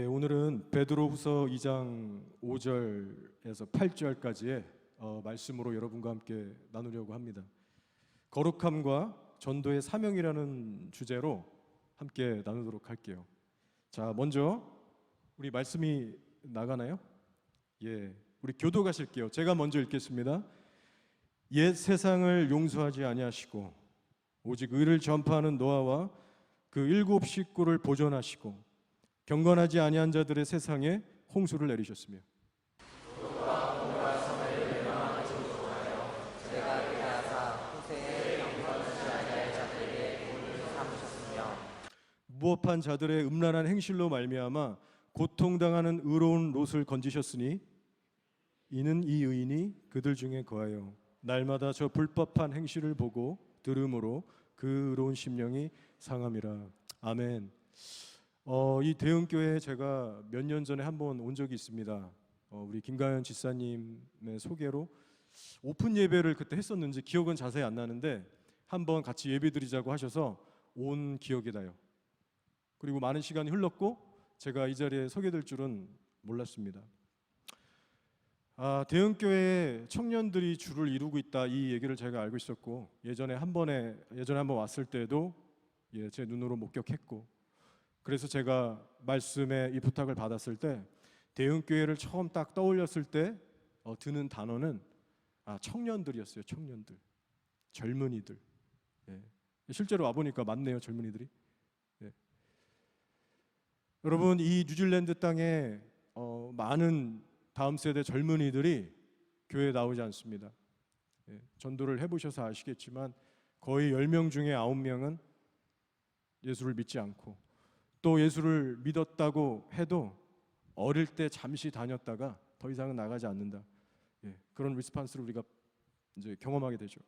오늘은 베드로후서 2장 5절에서 8절까지의 말씀으로 여러분과 함께 나누려고 합니다. 거룩함과 전도의 사명이라는 주제로 함께 나누도록 할게요. 자, 먼저 우리 말씀이 나가나요? 우리 교도 가실게요. 제가 먼저 읽겠습니다. 옛 세상을 용서하지 아니하시고 오직 의를 전파하는 노아와 그 7 식구를 보존하시고 경건하지 아니한 자들의 세상에 홍수를 내리셨으며 무업한 자들의 음란한 행실로 말미암아 고통당하는 의로운 롯을 건지셨으니 이는 이 의인이 그들 중에 거하여 날마다 저 불법한 행실을 보고 들음으로 그 의로운 심령이 상함이라. 아멘. 이 대흥교회에 제가 몇 년 전에 한번 온 적이 있습니다. 우리 김가연 지사님의 소개로 오픈 예배를 그때 했었는지 기억은 자세히 안 나는데 한번 같이 예배 드리자고 하셔서 온 기억이 나요. 그리고 많은 시간이 흘렀고 제가 이 자리에 서게 될 줄은 몰랐습니다. 대흥교회에 청년들이 주를 이루고 있다, 이 얘기를 제가 알고 있었고 예전에 한번 왔을 때도 제 눈으로 목격했고, 그래서 제가 말씀에 이 부탁을 받았을 때 대흥교회를 처음 딱 떠올렸을 때 드는 단어는 청년들이었어요. 청년들, 젊은이들. 실제로 와보니까 많네요, 젊은이들이. 여러분, 이 뉴질랜드 땅에 많은 다음 세대 젊은이들이 교회에 나오지 않습니다. 전도를 해보셔서 아시겠지만 거의 10명 중에 9명은 예수를 믿지 않고, 또 예수를 믿었다고 해도 어릴 때 잠시 다녔다가 더 이상은 나가지 않는다. 그런 리스판스를 우리가 이제 경험하게 되죠.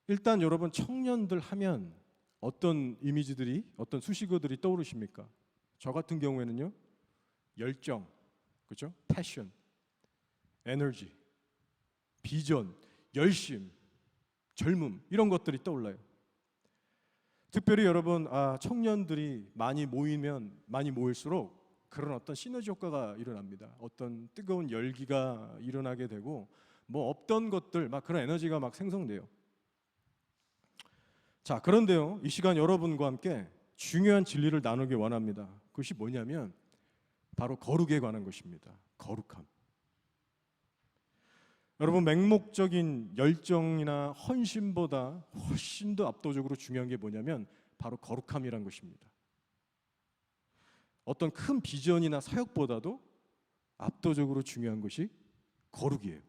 일단 여러분, 청년들 하면 어떤 이미지들이, 어떤 수식어들이 떠오르십니까? 저 같은 경우에는요, 열정, 그렇죠? 패션, 에너지, 비전, 열심, 젊음, 이런 것들이 떠올라요. 특별히 여러분, 청년들이 많이 모일수록 그런 어떤 시너지 효과가 일어납니다. 어떤 뜨거운 열기가 일어나게 되고 없던 것들, 그런 에너지가 생성돼요. 자, 그런데요, 이 시간 여러분과 함께 중요한 진리를 나누기 원합니다. 그것이 뭐냐면 바로 거룩에 관한 것입니다. 거룩함. 여러분, 맹목적인 열정이나 헌신보다 훨씬 더 압도적으로 중요한 게 뭐냐면 바로 거룩함이란 것입니다. 어떤 큰 비전이나 사역보다도 압도적으로 중요한 것이 거룩이에요.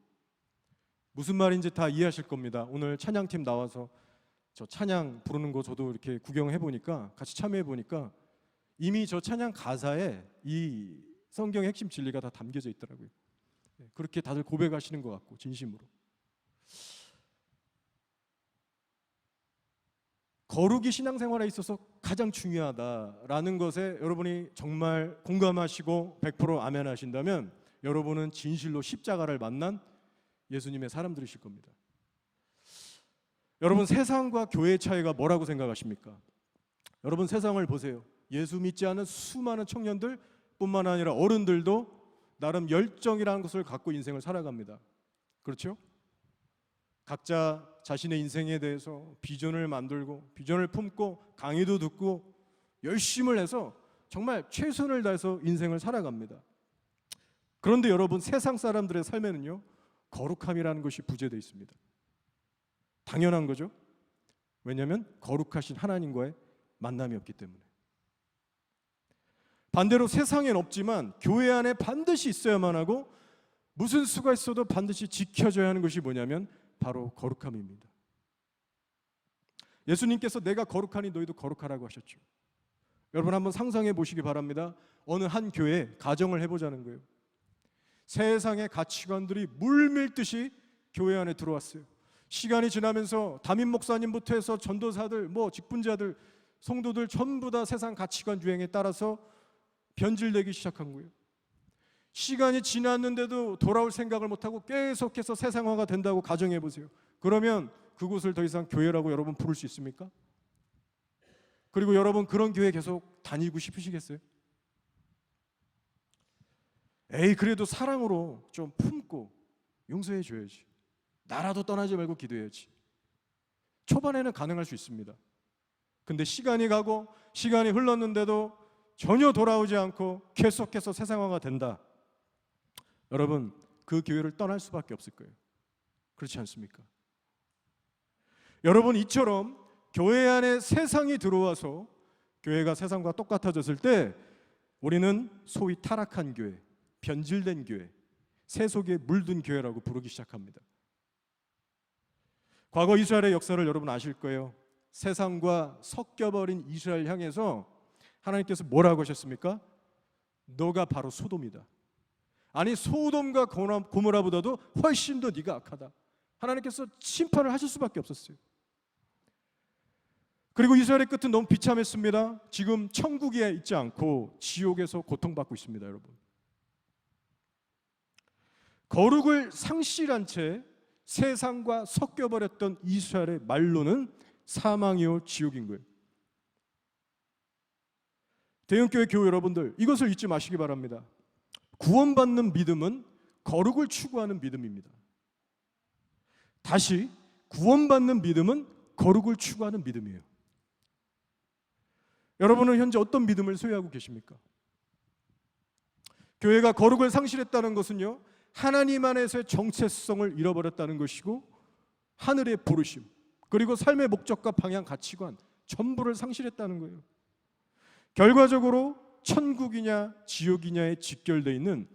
무슨 말인지 다 이해하실 겁니다. 오늘 찬양팀 나와서 저 찬양 부르는 거 저도 이렇게 구경해 보니까, 같이 참여해 보니까 이미 저 찬양 가사에 이 성경의 핵심 진리가 다 담겨져 있더라고요. 그렇게 다들 고백하시는 것 같고, 진심으로. 거룩이 신앙생활에 있어서 가장 중요하다라는 것에 여러분이 정말 공감하시고 100% 아멘 하신다면 여러분은 진실로 십자가를 만난 예수님의 사람들이실 겁니다. 여러분, 세상과 교회의 차이가 뭐라고 생각하십니까? 여러분, 세상을 보세요. 예수 믿지 않은 수많은 청년들 뿐만 아니라 어른들도 나름 열정이라는 것을 갖고 인생을 살아갑니다. 그렇죠? 각자 자신의 인생에 대해서 비전을 만들고, 비전을 품고, 강의도 듣고 열심을 해서 정말 최선을 다해서 인생을 살아갑니다. 그런데 여러분, 세상 사람들의 삶에는요, 거룩함이라는 것이 부재되어 있습니다. 당연한 거죠. 왜냐하면 거룩하신 하나님과의 만남이 없기 때문에. 반대로 세상엔 없지만 교회 안에 반드시 있어야만 하고, 무슨 수가 있어도 반드시 지켜져야 하는 것이 뭐냐면 바로 거룩함입니다. 예수님께서 내가 거룩하니 너희도 거룩하라고 하셨죠. 여러분, 한번 상상해 보시기 바랍니다. 어느 한 교회에 가정을 해보자는 거예요. 세상의 가치관들이 물밀듯이 교회 안에 들어왔어요. 시간이 지나면서 담임 목사님부터 해서 전도사들, 직분자들, 성도들 전부 다 세상 가치관 유행에 따라서 변질되기 시작한 거예요. 시간이 지났는데도 돌아올 생각을 못하고 계속해서 세상화가 된다고 가정해 보세요. 그러면 그곳을 더 이상 교회라고 여러분 부를 수 있습니까? 그리고 여러분 그런 교회 계속 다니고 싶으시겠어요? 에이, 그래도 사랑으로 좀 품고 용서해 줘야지. 나라도 떠나지 말고 기도해야지. 초반에는 가능할 수 있습니다. 근데 시간이 가고 시간이 흘렀는데도 전혀 돌아오지 않고 계속해서 세상화가 된다. 여러분, 그 교회를 떠날 수밖에 없을 거예요. 그렇지 않습니까? 여러분, 이처럼 교회 안에 세상이 들어와서 교회가 세상과 똑같아졌을 때 우리는 소위 타락한 교회, 변질된 교회, 세속에 물든 교회라고 부르기 시작합니다. 과거 이스라엘의 역사를 여러분 아실 거예요. 세상과 섞여버린 이스라엘 향해서 하나님께서 뭐라고 하셨습니까? 너가 바로 소돔이다. 아니, 소돔과 고모라보다도 훨씬 더 네가 악하다. 하나님께서 심판을 하실 수밖에 없었어요. 그리고 이스라엘의 끝은 너무 비참했습니다. 지금 천국에 있지 않고 지옥에서 고통받고 있습니다, 여러분. 거룩을 상실한 채 세상과 섞여버렸던 이스라엘의 말로는 사망이요 지옥인 거예요. 대형교회 교회 여러분들, 이것을 잊지 마시기 바랍니다. 구원받는 믿음은 거룩을 추구하는 믿음입니다. 다시, 구원받는 믿음은 거룩을 추구하는 믿음이에요. 여러분은 현재 어떤 믿음을 소유하고 계십니까? 교회가 거룩을 상실했다는 것은요, 하나님 안에서의 정체성을 잃어버렸다는 것이고, 하늘의 부르심, 그리고 삶의 목적과 방향, 가치관 전부를 상실했다는 거예요. 결과적으로 천국이냐 지옥이냐에 직결되어 있는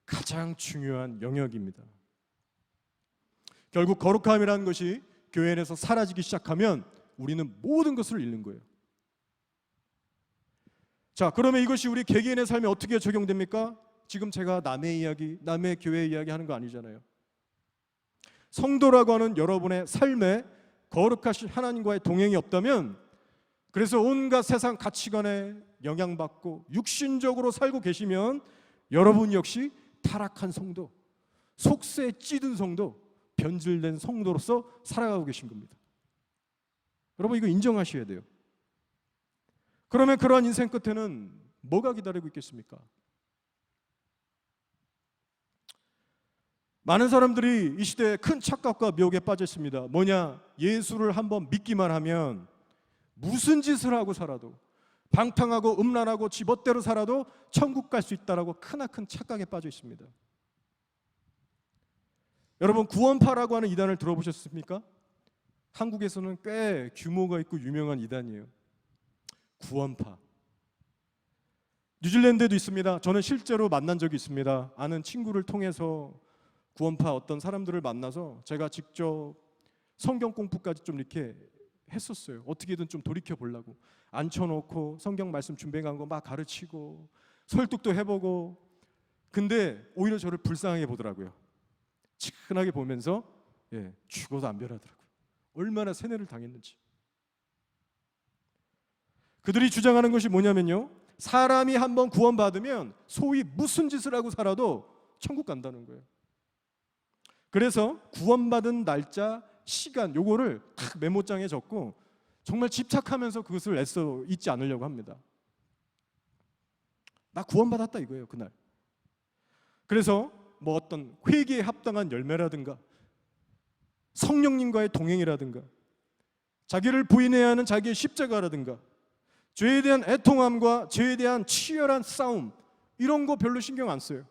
가장 중요한 영역입니다. 결국 거룩함이라는 것이 교회 안에서 사라지기 시작하면 우리는 모든 것을 잃는 거예요. 자, 그러면 이것이 우리 개개인의 삶에 어떻게 적용됩니까? 지금 제가 남의 이야기, 남의 교회 이야기 하는 거 아니잖아요. 성도라고 하는 여러분의 삶에 거룩하신 하나님과의 동행이 없다면, 그래서 온갖 세상 가치관에 영향받고 육신적으로 살고 계시면 여러분 역시 타락한 성도, 속세에 찌든 성도, 변질된 성도로서 살아가고 계신 겁니다. 여러분, 이거 인정하셔야 돼요. 그러면 그러한 인생 끝에는 뭐가 기다리고 있겠습니까? 많은 사람들이 이 시대에 큰 착각과 미혹에 빠져 있습니다. 뭐냐? 예수를 한번 믿기만 하면 무슨 짓을 하고 살아도, 방탕하고 음란하고 지멋대로 살아도 천국 갈 수 있다라고 크나큰 착각에 빠져 있습니다. 여러분, 구원파라고 하는 이단을 들어보셨습니까? 한국에서는 꽤 규모가 있고 유명한 이단이에요. 구원파. 뉴질랜드에도 있습니다. 저는 실제로 만난 적이 있습니다. 아는 친구를 통해서 구원파 어떤 사람들을 만나서 제가 직접 성경 공부까지 좀 이렇게 했었어요. 어떻게든 좀 돌이켜 보려고 앉혀놓고 성경 말씀 준비한 거 막 가르치고 설득도 해보고. 근데 오히려 저를 불쌍하게 보더라고요. 치근하게 보면서 죽어도 안 변하더라고요. 얼마나 세뇌를 당했는지. 그들이 주장하는 것이 뭐냐면요, 사람이 한번 구원받으면 소위 무슨 짓을 하고 살아도 천국 간다는 거예요. 그래서 구원받은 날짜, 시간, 요거를 딱 메모장에 적고 정말 집착하면서 그것을 애써 잊지 않으려고 합니다. 나 구원받았다 이거예요, 그날. 그래서 뭐 어떤 회개에 합당한 열매라든가 성령님과의 동행이라든가 자기를 부인해야 하는 자기의 십자가라든가 죄에 대한 애통함과 죄에 대한 치열한 싸움, 이런 거 별로 신경 안 써요.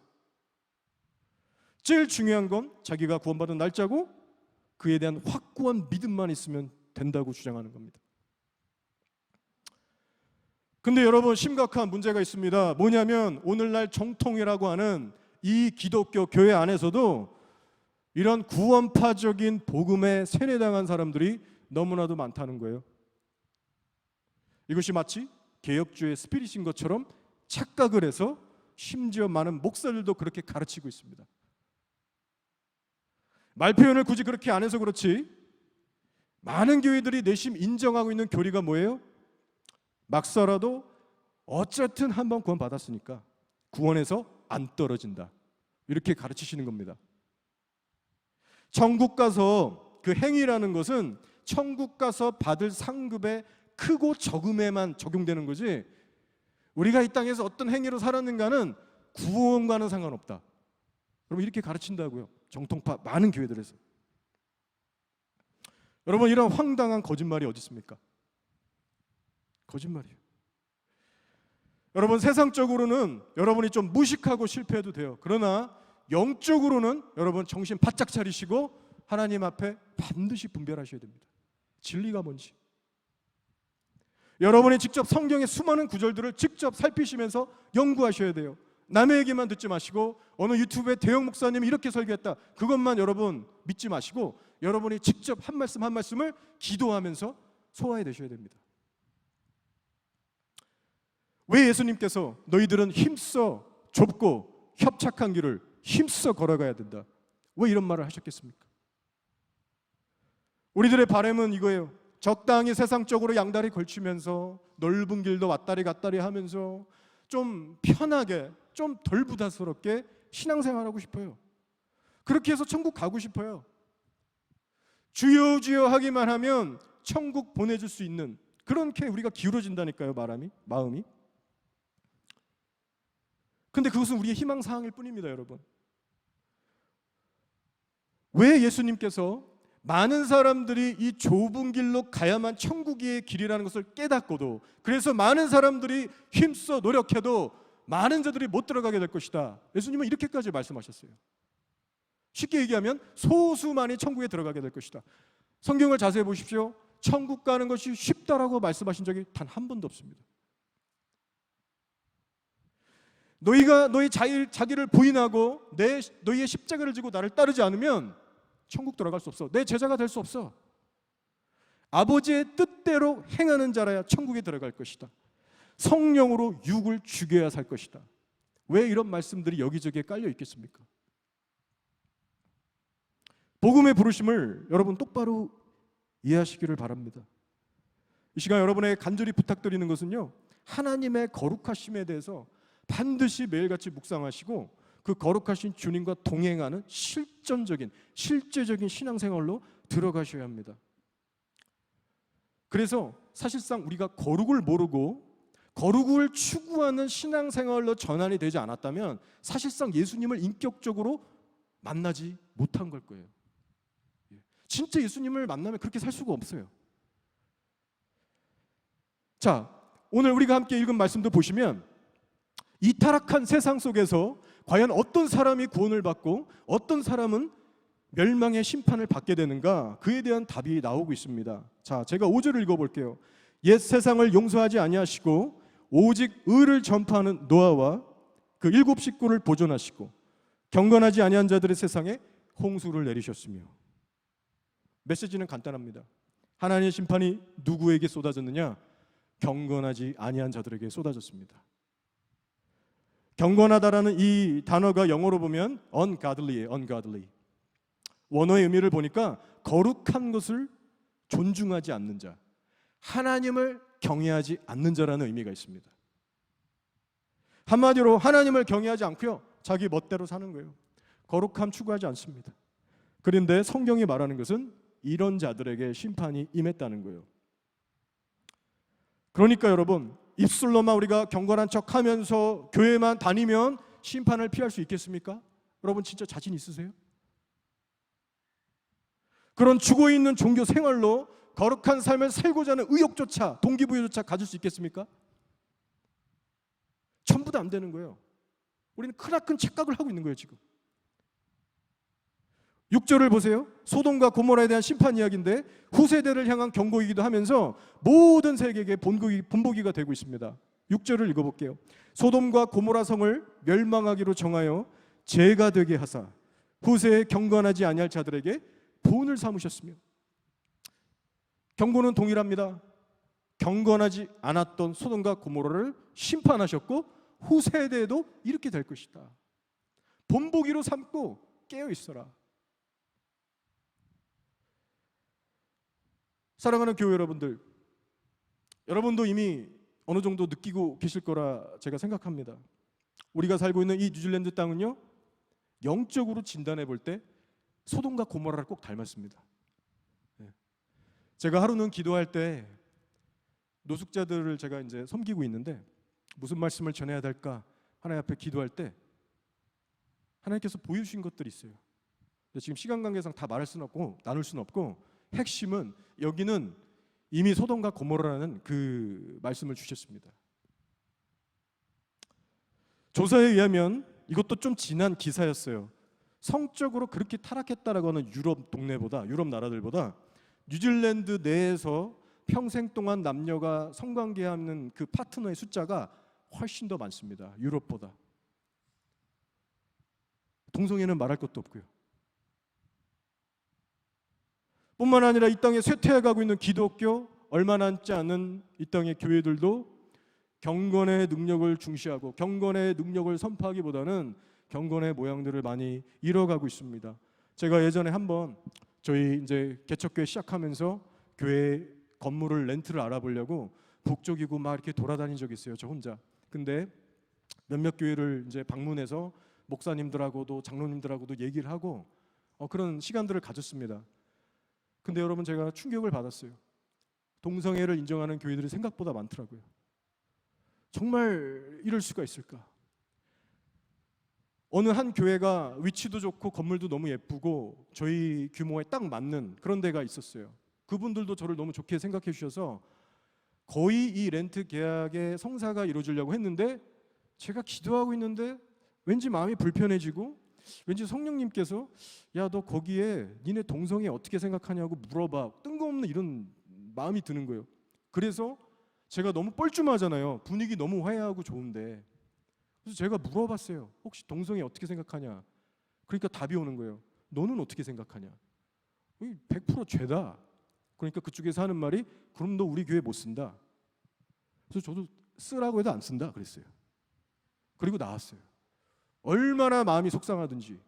제일 중요한 건 자기가 구원받은 날짜고 그에 대한 확고한 믿음만 있으면 된다고 주장하는 겁니다. 근데 여러분, 심각한 문제가 있습니다. 뭐냐면 오늘날 정통이라고 하는 이 기독교 교회 안에서도 이런 구원파적인 복음에 세뇌당한 사람들이 너무나도 많다는 거예요. 이것이 마치 개혁주의 스피릿인 것처럼 착각을 해서 심지어 많은 목사들도 그렇게 가르치고 있습니다. 말 표현을 굳이 그렇게 안 해서 그렇지 많은 교회들이 내심 인정하고 있는 교리가 뭐예요? 막 살아도 어쨌든 한번 구원 받았으니까 구원에서 안 떨어진다, 이렇게 가르치시는 겁니다. 천국 가서 그 행위라는 것은 천국 가서 받을 상급의 크고 적음에만 적용되는 거지, 우리가 이 땅에서 어떤 행위로 살았는가는 구원과는 상관없다. 여러분, 이렇게 가르친다고요, 정통파 많은 교회들에서. 여러분, 이런 황당한 거짓말이 어디 있습니까? 거짓말이에요. 여러분, 세상적으로는 여러분이 좀 무식하고 실패해도 돼요. 그러나 영적으로는 여러분 정신 바짝 차리시고 하나님 앞에 반드시 분별하셔야 됩니다. 진리가 뭔지. 여러분이 직접 성경의 수많은 구절들을 직접 살피시면서 연구하셔야 돼요. 남의 얘기만 듣지 마시고 어느 유튜브에 대형 목사님이 이렇게 설교했다, 그것만 여러분 믿지 마시고 여러분이 직접 한 말씀 한 말씀을 기도하면서 소화해 내셔야 됩니다. 왜 예수님께서 너희들은 힘써 좁고 협착한 길을 힘써 걸어가야 된다, 왜 이런 말을 하셨겠습니까? 우리들의 바람은 이거예요. 적당히 세상적으로 양다리 걸치면서 넓은 길도 왔다리 갔다리 하면서 좀 편하게, 좀 덜 부담스럽게 신앙생활하고 싶어요. 그렇게 해서 천국 가고 싶어요. 주여 주여 하기만 하면 천국 보내줄 수 있는, 그렇게 우리가 기울어진다니까요, 마음이. 근데 그것은 우리의 희망사항일 뿐입니다, 여러분. 왜 예수님께서 많은 사람들이 이 좁은 길로 가야만 천국의 길이라는 것을 깨닫고도, 그래서 많은 사람들이 힘써 노력해도 많은 자들이 못 들어가게 될 것이다, 예수님은 이렇게까지 말씀하셨어요. 쉽게 얘기하면 소수만이 천국에 들어가게 될 것이다. 성경을 자세히 보십시오. 천국 가는 것이 쉽다라고 말씀하신 적이 단 한 번도 없습니다. 너희가 너희 자기를 부인하고 너희의 십자가를 지고 나를 따르지 않으면 천국 들어갈 수 없어. 내 제자가 될 수 없어. 아버지의 뜻대로 행하는 자라야 천국에 들어갈 것이다. 성령으로 육을 죽여야 살 것이다. 왜 이런 말씀들이 여기저기에 깔려 있겠습니까? 복음의 부르심을 여러분 똑바로 이해하시기를 바랍니다. 이 시간 여러분에게 간절히 부탁드리는 것은요, 하나님의 거룩하심에 대해서 반드시 매일같이 묵상하시고 그 거룩하신 주님과 동행하는 실제적인 신앙생활로 들어가셔야 합니다. 그래서 사실상 우리가 거룩을 모르고 거룩을 추구하는 신앙생활로 전환이 되지 않았다면 사실상 예수님을 인격적으로 만나지 못한 걸 거예요. 진짜 예수님을 만나면 그렇게 살 수가 없어요. 자, 오늘 우리가 함께 읽은 말씀도 보시면 이 타락한 세상 속에서 과연 어떤 사람이 구원을 받고 어떤 사람은 멸망의 심판을 받게 되는가, 그에 대한 답이 나오고 있습니다. 자, 제가 5절을 읽어볼게요. 옛 세상을 용서하지 아니하시고 오직 의를 전파하는 노아와 그 7 식구를 보존하시고 경건하지 아니한 자들의 세상에 홍수를 내리셨으며. 메시지는 간단합니다. 하나님의 심판이 누구에게 쏟아졌느냐? 경건하지 아니한 자들에게 쏟아졌습니다. 경건하다라는 이 단어가 영어로 보면 ungodly예요. ungodly. 원어의 의미를 보니까 거룩한 것을 존중하지 않는 자, 하나님을 경외하지 않는 자라는 의미가 있습니다. 한마디로 하나님을 경외하지 않고요, 자기 멋대로 사는 거예요. 거룩함 추구하지 않습니다. 그런데 성경이 말하는 것은 이런 자들에게 심판이 임했다는 거예요. 그러니까 여러분, 입술로만 우리가 경건한 척하면서 교회만 다니면 심판을 피할 수 있겠습니까? 여러분 진짜 자신 있으세요? 그런 죽어있는 종교 생활로 거룩한 삶을 살고자 하는 의욕조차, 동기부여조차 가질 수 있겠습니까? 전부 다 안 되는 거예요. 우리는 크나큰 착각을 하고 있는 거예요 지금. 6절을 보세요. 소돔과 고모라에 대한 심판 이야기인데 후세대를 향한 경고이기도 하면서 모든 세계에게 본보기가 되고 있습니다. 6절을 읽어볼게요. 소돔과 고모라 성을 멸망하기로 정하여 죄가 되게 하사 후세에 경건하지 아니할 자들에게 본을 삼으셨으며. 경고는 동일합니다. 경건하지 않았던 소돔과 고모라를 심판하셨고 후세대에도 이렇게 될 것이다. 본보기로 삼고 깨어 있어라. 사랑하는 교회 여러분들, 여러분도 이미 어느 정도 느끼고 계실 거라 제가 생각합니다. 우리가 살고 있는 이 뉴질랜드 땅은요, 영적으로 진단해 볼 때 소돔과 고모라를 꼭 닮았습니다. 제가 하루는 기도할 때 노숙자들을 제가 이제 섬기고 있는데 무슨 말씀을 전해야 될까 하나님 앞에 기도할 때 하나님께서 보여주신 것들이 있어요. 근데 지금 시간 관계상 다 말할 수는 없고 나눌 수는 없고, 핵심은 여기는 이미 소돔과 고모라라는 그 말씀을 주셨습니다. 조사에 의하면 이것도 좀 지난 기사였어요. 성적으로 그렇게 타락했다라고 하는 유럽 동네보다, 유럽 나라들보다 뉴질랜드 내에서 평생 동안 남녀가 성관계하는 그 파트너의 숫자가 훨씬 더 많습니다. 유럽보다. 동성애는 말할 것도 없고요. 뿐만 아니라 이 땅에 쇠퇴해가고 있는 기독교, 얼마 남지 않은 이 땅의 교회들도 경건의 능력을 중시하고 경건의 능력을 선포하기보다는 경건의 모양들을 많이 잃어가고 있습니다. 제가 예전에 한번 저희 이제 개척교회 시작하면서 교회 건물을 렌트를 알아보려고 북쪽이고 막 이렇게 돌아다닌 적이 있어요. 저 혼자. 근데 몇몇 교회를 이제 방문해서 목사님들하고도 장로님들하고도 얘기를 하고 그런 시간들을 가졌습니다. 근데 여러분, 제가 충격을 받았어요. 동성애를 인정하는 교회들이 생각보다 많더라고요. 정말 이럴 수가 있을까? 어느 한 교회가 위치도 좋고 건물도 너무 예쁘고 저희 규모에 딱 맞는 그런 데가 있었어요. 그분들도 저를 너무 좋게 생각해 주셔서 거의 이 렌트 계약의 성사가 이루어지려고 했는데, 제가 기도하고 있는데 왠지 마음이 불편해지고, 왠지 성령님께서 야, 너 거기에 니네 동성애 어떻게 생각하냐고 물어봐, 뜬금없는 이런 마음이 드는 거예요. 그래서 제가 너무 뻘쭘하잖아요. 분위기 너무 화해하고 좋은데. 그래서 제가 물어봤어요. 혹시 동성애 어떻게 생각하냐? 그러니까 답이 오는 거예요. 너는 어떻게 생각하냐? 100% 죄다. 그러니까 그쪽에서 하는 말이, 그럼 너 우리 교회 못 쓴다. 그래서 저도 쓰라고 해도 안 쓴다 그랬어요. 그리고 나왔어요. 얼마나 마음이 속상하든지.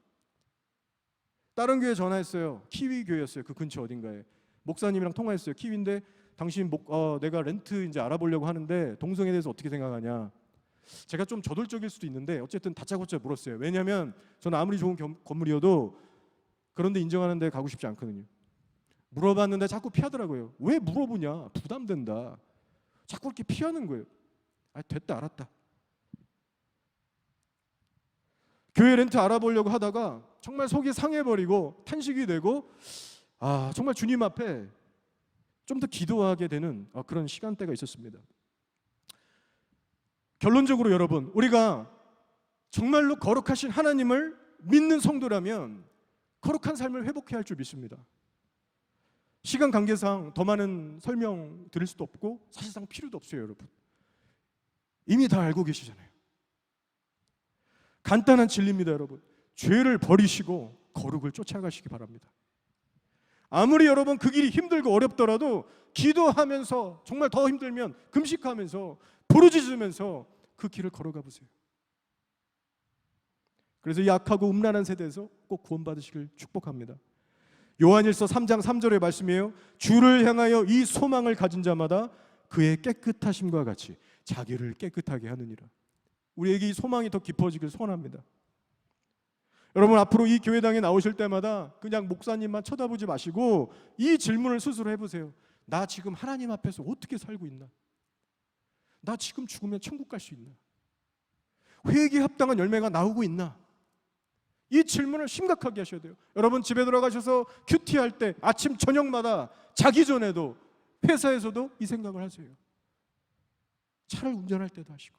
다른 교회 전화했어요. 키위 교회였어요. 그 근처 어딘가에. 목사님이랑 통화했어요. 키위인데 당신 내가 렌트 이제 알아보려고 하는데 동성애에 대해서 어떻게 생각하냐. 제가 좀 저돌적일 수도 있는데 어쨌든 다짜고짜 물었어요. 왜냐하면 저는 아무리 좋은 건물이어도 그런데 인정하는 데 가고 싶지 않거든요. 물어봤는데 자꾸 피하더라고요. 왜 물어보냐, 부담된다. 자꾸 이렇게 피하는 거예요. 됐다, 알았다. 교회 렌트 알아보려고 하다가 정말 속이 상해버리고 탄식이 되고, 정말 주님 앞에 좀 더 기도하게 되는 그런 시간대가 있었습니다. 결론적으로 여러분, 우리가 정말로 거룩하신 하나님을 믿는 성도라면 거룩한 삶을 회복해야 할 줄 믿습니다. 시간 관계상 더 많은 설명 드릴 수도 없고 사실상 필요도 없어요. 여러분, 이미 다 알고 계시잖아요. 간단한 진리입니다. 여러분, 죄를 버리시고 거룩을 쫓아가시기 바랍니다. 아무리 여러분 그 길이 힘들고 어렵더라도 기도하면서, 정말 더 힘들면 금식하면서 부르짖으면서 그 길을 걸어가 보세요. 그래서 이 악하고 음란한 세대에서 꼭 구원받으시길 축복합니다. 요한일서 3장 3절의 말씀이에요. 주를 향하여 이 소망을 가진 자마다 그의 깨끗하심과 같이 자기를 깨끗하게 하느니라. 우리에게 이 소망이 더 깊어지길 소원합니다. 여러분, 앞으로 이 교회당에 나오실 때마다 그냥 목사님만 쳐다보지 마시고 이 질문을 스스로 해보세요. 나 지금 하나님 앞에서 어떻게 살고 있나? 나 지금 죽으면 천국 갈 수 있나? 회개에 합당한 열매가 나오고 있나? 이 질문을 심각하게 하셔야 돼요. 여러분, 집에 들어가셔서 큐티할 때 아침 저녁마다 자기 전에도 회사에서도 이 생각을 하세요. 차를 운전할 때도 하시고.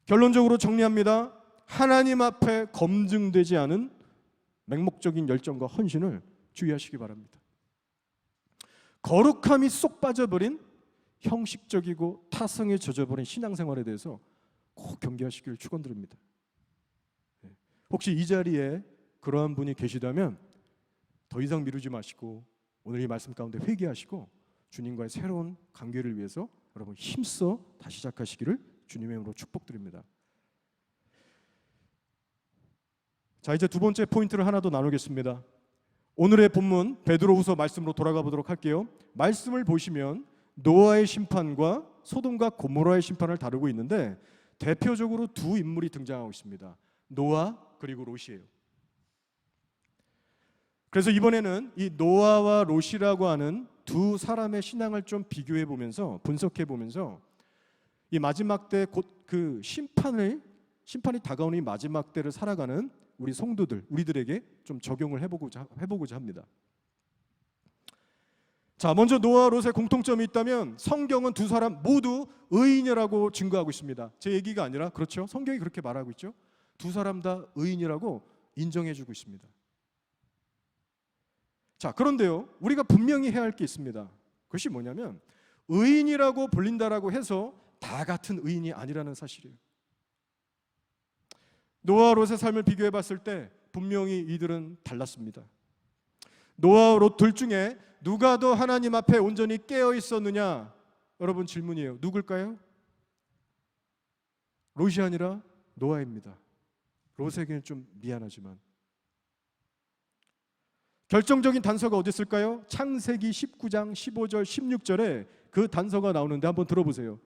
결론적으로 정리합니다. 하나님 앞에 검증되지 않은 맹목적인 열정과 헌신을 주의하시기 바랍니다. 거룩함이 쏙 빠져버린 형식적이고 타성에 젖어버린 신앙생활에 대해서 꼭 경계하시길 축원드립니다. 혹시 이 자리에 그러한 분이 계시다면 더 이상 미루지 마시고 오늘 이 말씀 가운데 회개하시고 주님과의 새로운 관계를 위해서 여러분 힘써 다시 시작하시기를 주님의 이름으로 축복드립니다. 자, 이제 두 번째 포인트를 하나 더 나누겠습니다. 오늘의 본문 베드로후서 말씀으로 돌아가 보도록 할게요. 말씀을 보시면 노아의 심판과 소돔과 고모라의 심판을 다루고 있는데 대표적으로 두 인물이 등장하고 있습니다. 노아 그리고 롯이에요. 그래서 이번에는 이 노아와 롯이라고 하는 두 사람의 신앙을 좀 비교해 보면서 분석해 보면서 이 마지막 때 곧 그 심판이 다가오는 이 마지막 때를 살아가는 우리 성도들, 우리들에게 좀 적용을 해보고자 합니다. 자, 먼저 노아와 롯의 공통점이 있다면 성경은 두 사람 모두 의인이라고 증거하고 있습니다. 제 얘기가 아니라, 그렇죠? 성경이 그렇게 말하고 있죠. 두 사람 다 의인이라고 인정해주고 있습니다. 자, 그런데요, 우리가 분명히 해야 할 게 있습니다. 그것이 뭐냐면 의인이라고 불린다라고 해서 다 같은 의인이 아니라는 사실이에요. 노아와 롯의 삶을 비교해 봤을 때 분명히 이들은 달랐습니다. 노아와 롯 둘 중에 누가 더 하나님 앞에 온전히 깨어 있었느냐? 여러분 질문이에요. 누굴까요? 롯이 아니라 노아입니다. 롯에게는 좀 미안하지만 결정적인 단서가 어디 있을까요? 창세기 19장 15절 16절에 그 단서가 나오는데 한번 들어보세요.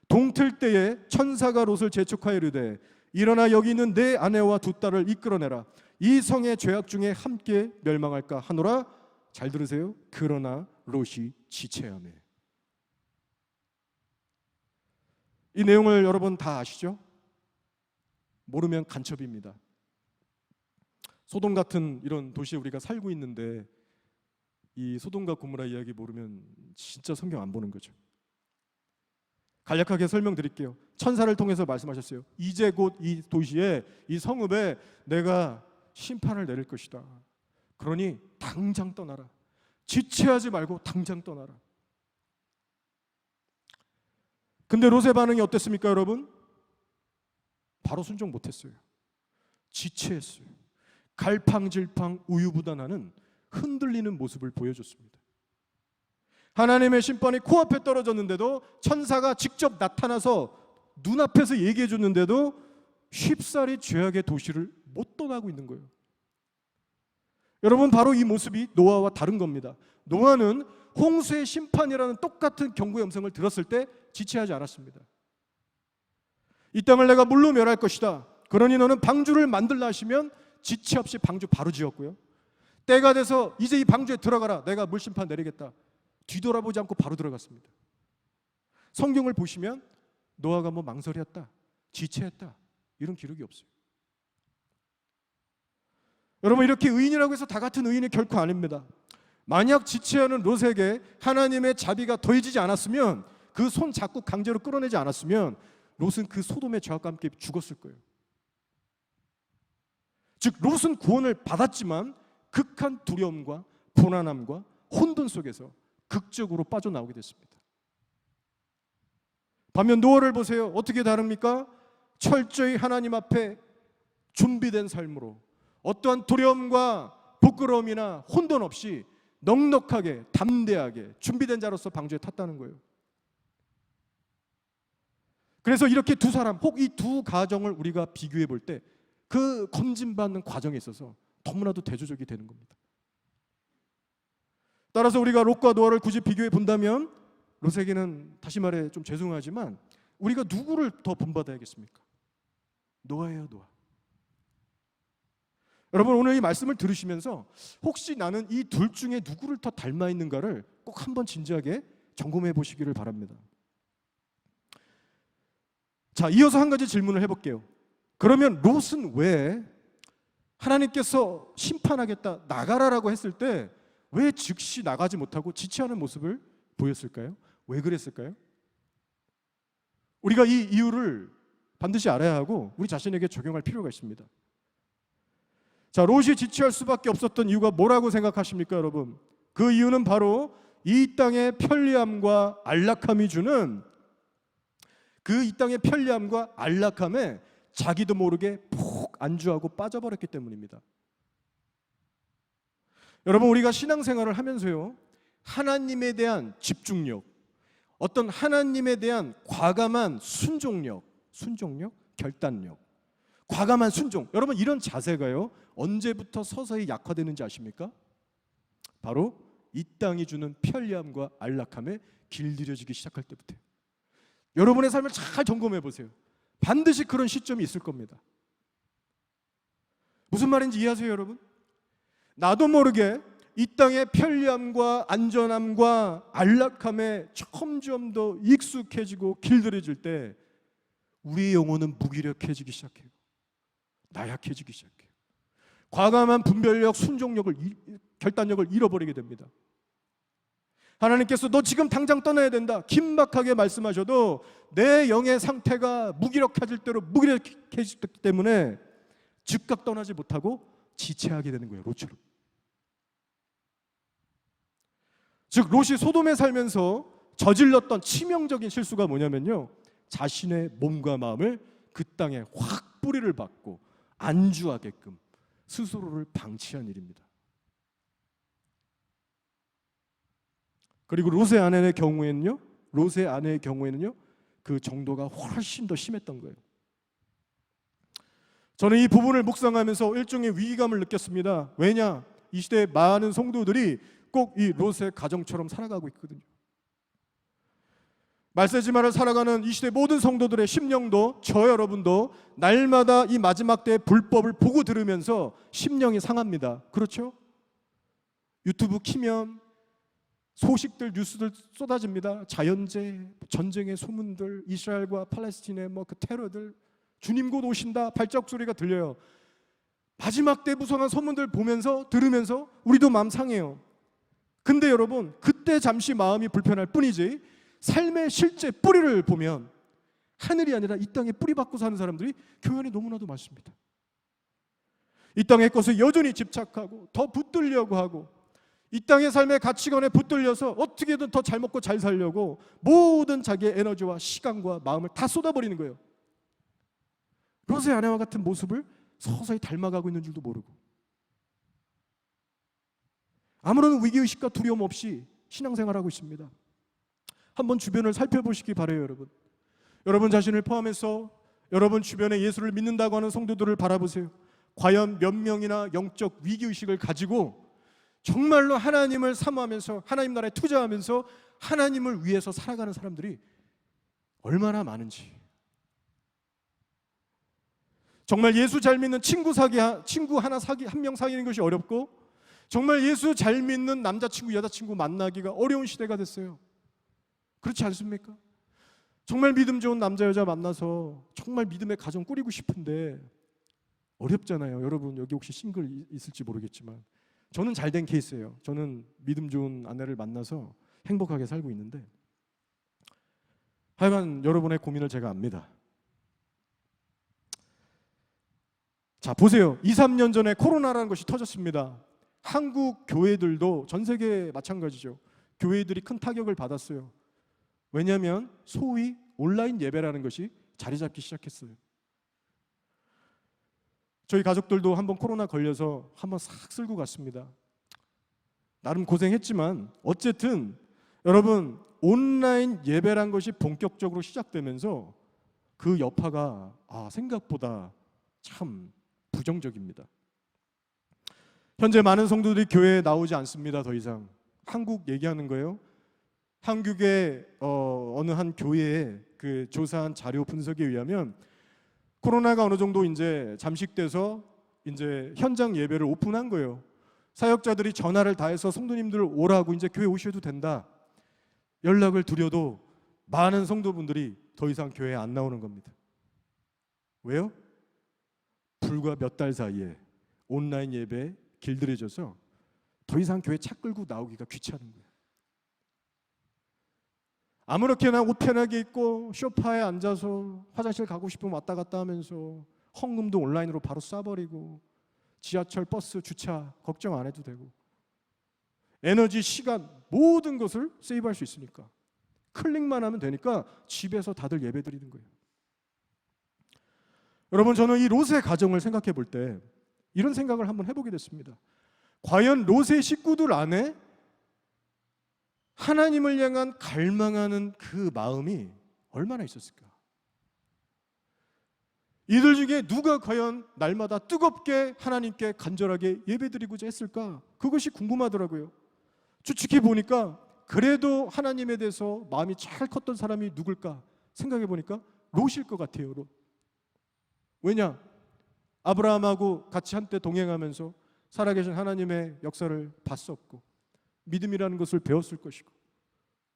동틀 때에 천사가 롯을 재촉하여 이르되 일어나 여기 있는 내 아내와 두 딸을 이끌어내라. 이 성의 죄악 중에 함께 멸망할까 하노라. 잘 들으세요. 그러나 롯이 지체하매. 이 내용을 여러분 다 아시죠? 모르면 간첩입니다. 소돔 같은 이런 도시에 우리가 살고 있는데 이 소돔과 고모라 이야기 모르면 진짜 성경 안 보는 거죠. 간략하게 설명드릴게요. 천사를 통해서 말씀하셨어요. 이제 곧 이 도시에, 이 성읍에 내가 심판을 내릴 것이다. 그러니 당장 떠나라. 지체하지 말고 당장 떠나라. 근데 롯의 반응이 어땠습니까, 여러분? 바로 순종 못했어요. 지체했어요. 갈팡질팡 우유부단하는 흔들리는 모습을 보여줬습니다. 하나님의 심판이 코앞에 떨어졌는데도 천사가 직접 나타나서 눈앞에서 얘기해 줬는데도 쉽사리 죄악의 도시를 못 떠나고 있는 거예요. 여러분, 바로 이 모습이 노아와 다른 겁니다. 노아는 홍수의 심판이라는 똑같은 경고의 음성을 들었을 때 지체하지 않았습니다. 이 땅을 내가 물로 멸할 것이다. 그러니 너는 방주를 만들라 하시면 지체 없이 방주 바로 지었고요. 때가 돼서 이제 이 방주에 들어가라. 내가 물심판 내리겠다. 뒤돌아보지 않고 바로 들어갔습니다. 성경을 보시면 노아가 뭐 망설였다, 지체했다 이런 기록이 없어요. 여러분, 이렇게 의인이라고 해서 다 같은 의인이 결코 아닙니다. 만약 지체하는 롯에게 하나님의 자비가 더해지지 않았으면, 그 손 잡고 강제로 끌어내지 않았으면 롯은 그 소돔의 죄악과 함께 죽었을 거예요. 즉 롯은 구원을 받았지만 극한 두려움과 고난함과 혼돈 속에서 극적으로 빠져나오게 됐습니다. 반면 노아를 보세요. 어떻게 다릅니까? 철저히 하나님 앞에 준비된 삶으로 어떠한 두려움과 부끄러움이나 혼돈 없이 넉넉하게 담대하게 준비된 자로서 방주에 탔다는 거예요. 그래서 이렇게 두 사람, 혹 이 두 가정을 우리가 비교해 볼 때 그 검진받는 과정에 있어서 너무나도 대조적이 되는 겁니다. 따라서 우리가 롯과 노아를 굳이 비교해 본다면 롯에게는 다시 말해 좀 죄송하지만 우리가 누구를 더 본받아야겠습니까? 노아예요, 노아. 여러분, 오늘 이 말씀을 들으시면서 혹시 나는 이 둘 중에 누구를 더 닮아 있는가를 꼭 한번 진지하게 점검해 보시기를 바랍니다. 자, 이어서 한 가지 질문을 해볼게요. 그러면 롯은 왜 하나님께서 심판하겠다, 나가라라고 했을 때 왜 즉시 나가지 못하고 지체하는 모습을 보였을까요? 왜 그랬을까요? 우리가 이 이유를 반드시 알아야 하고 우리 자신에게 적용할 필요가 있습니다. 자, 롯이 지체할 수밖에 없었던 이유가 뭐라고 생각하십니까, 여러분? 그 이유는 바로 이 땅의 편리함과 안락함이 주는 이 땅의 편리함과 안락함에 자기도 모르게 푹 안주하고 빠져버렸기 때문입니다. 여러분, 우리가 신앙생활을 하면서요, 하나님에 대한 집중력, 어떤 하나님에 대한 과감한 순종력, 결단력, 과감한 순종, 여러분 이런 자세가요 언제부터 서서히 약화되는지 아십니까? 바로 이 땅이 주는 편리함과 안락함에 길들여지기 시작할 때부터예요. 여러분의 삶을 잘 점검해 보세요. 반드시 그런 시점이 있을 겁니다. 무슨 말인지 이해하세요, 여러분? 나도 모르게 이 땅의 편리함과 안전함과 안락함에 점점 더 익숙해지고 길들여질 때 우리의 영혼은 무기력해지기 시작해요. 나약해지기 시작해요. 과감한 분별력, 순종력을, 결단력을 잃어버리게 됩니다. 하나님께서 너 지금 당장 떠나야 된다 긴박하게 말씀하셔도 내 영의 상태가 무기력해질 대로 무기력해지기 때문에 즉각 떠나지 못하고 지체하게 되는 거예요. 롯처럼. 즉 롯이 소돔에 살면서 저질렀던 치명적인 실수가 뭐냐면요, 자신의 몸과 마음을 그 땅에 확 뿌리를 박고 안주하게끔 스스로를 방치한 일입니다. 그리고 롯의 아내의 경우에는요, 그 정도가 훨씬 더 심했던 거예요. 저는 이 부분을 묵상하면서 일종의 위기감을 느꼈습니다. 왜냐? 이 시대의 많은 성도들이 꼭 이 롯의 가정처럼 살아가고 있거든요. 말세지만을 살아가는 이 시대 모든 성도들의 심령도, 저 여러분도 날마다 이 마지막 때의 불법을 보고 들으면서 심령이 상합니다. 그렇죠? 유튜브 키면 소식들, 뉴스들 쏟아집니다. 자연재해, 전쟁의 소문들, 이스라엘과 팔레스틴의 그 테러들, 주님 곧 오신다 발작 소리가 들려요. 마지막 때 무성한 소문들 보면서 들으면서 우리도 마음 상해요. 근데 여러분, 그때 잠시 마음이 불편할 뿐이지 삶의 실제 뿌리를 보면 하늘이 아니라 이 땅에 뿌리 박고 사는 사람들이 교회 안에 너무나도 많습니다. 이 땅의 것을 여전히 집착하고 더 붙들려고 하고 이 땅의 삶의 가치관에 붙들려서 어떻게든 더 잘 먹고 잘 살려고 모든 자기의 에너지와 시간과 마음을 다 쏟아버리는 거예요. 롯의 아내와 같은 모습을 서서히 닮아가고 있는 줄도 모르고 아무런 위기의식과 두려움 없이 신앙생활하고 있습니다. 한번 주변을 살펴보시기 바라요. 여러분 자신을 포함해서 여러분 주변에 예수를 믿는다고 하는 성도들을 바라보세요. 과연 몇 명이나 영적 위기의식을 가지고 정말로 하나님을 사모하면서 하나님 나라에 투자하면서 하나님을 위해서 살아가는 사람들이 얼마나 많은지. 정말 예수 잘 믿는 친구 한 명 사귀는 것이 어렵고 정말 예수 잘 믿는 남자친구 여자친구 만나기가 어려운 시대가 됐어요. 그렇지 않습니까? 정말 믿음 좋은 남자 여자 만나서 정말 믿음의 가정 꾸리고 싶은데 어렵잖아요. 여러분 여기 혹시 싱글 있을지 모르겠지만 저는 잘된 케이스예요. 저는 믿음 좋은 아내를 만나서 행복하게 살고 있는데 하여간 여러분의 고민을 제가 압니다. 자 보세요. 2, 3년 전에 코로나라는 것이 터졌습니다. 한국 교회들도 전 세계 마찬가지죠. 교회들이 큰 타격을 받았어요. 왜냐하면 소위 온라인 예배라는 것이 자리 잡기 시작했어요. 저희 가족들도 한번 코로나 걸려서 한번 싹 쓸고 갔습니다. 나름 고생했지만 어쨌든 여러분 온라인 예배란 것이 본격적으로 시작되면서 그 여파가 생각보다 참 부정적입니다. 현재 많은 성도들이 교회에 나오지 않습니다. 더 이상. 한국 얘기하는 거예요. 한국의 어느 한 교회의 그 조사한 자료 분석에 의하면 코로나가 어느 정도 이제 잠식돼서 이제 현장 예배를 오픈한 거예요. 사역자들이 전화를 다해서 성도님들 오라고 이제 교회 오셔도 된다. 연락을 드려도 많은 성도분들이 더 이상 교회에 안 나오는 겁니다. 왜요? 불과 몇 달 사이에 온라인 예배에 길들여져서 더 이상 교회 차 끌고 나오기가 귀찮은 거예요. 아무렇게나 옷 편하게 입고 소파에 앉아서 화장실 가고 싶으면 왔다 갔다 하면서 헌금도 온라인으로 바로 쏴버리고 지하철 버스 주차 걱정 안 해도 되고 에너지 시간 모든 것을 세이브할 수 있으니까 클릭만 하면 되니까 집에서 다들 예배 드리는 거예요. 여러분 저는 이 롯의 가정을 생각해 볼 때 이런 생각을 한번 해보게 됐습니다. 과연 롯의 식구들 안에 하나님을 향한 갈망하는 그 마음이 얼마나 있었을까? 이들 중에 누가 과연 날마다 뜨겁게 하나님께 간절하게 예배드리고자 했을까? 그것이 궁금하더라고요. 추측해 보니까 그래도 하나님에 대해서 마음이 잘 컸던 사람이 누굴까? 생각해 보니까 롯일 것 같아요. 롯. 왜냐? 아브라함하고 같이 한때 동행하면서 살아계신 하나님의 역사를 봤었고 믿음이라는 것을 배웠을 것이고,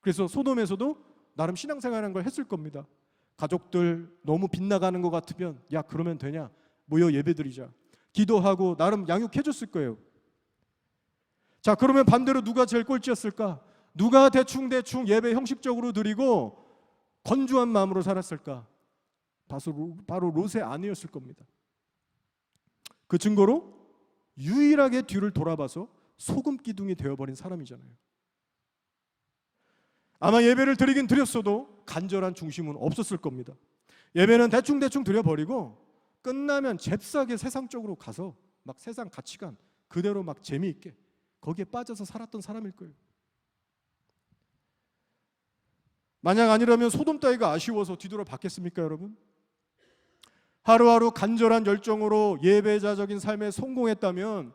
그래서 소돔에서도 나름 신앙생활하는 걸 했을 겁니다. 가족들 너무 빗나가는 것 같으면 야 그러면 되냐, 모여 예배드리자, 기도하고 나름 양육해 줬을 거예요. 자, 그러면 반대로 누가 제일 꼴찌였을까? 누가 대충 예배 형식적으로 드리고 건조한 마음으로 살았을까? 바로 롯의 아내였을 겁니다. 그 증거로 유일하게 뒤를 돌아봐서 소금 기둥이 되어버린 사람이잖아요. 아마 예배를 드리긴 드렸어도 간절한 중심은 없었을 겁니다. 예배는 대충 드려버리고 끝나면 잽싸게 세상적으로 가서 막 세상 가치관 그대로 막 재미있게 거기에 빠져서 살았던 사람일 거예요. 만약 아니라면 소돔 따위가 아쉬워서 뒤돌아봤겠습니까, 여러분? 하루하루 간절한 열정으로 예배자적인 삶에 성공했다면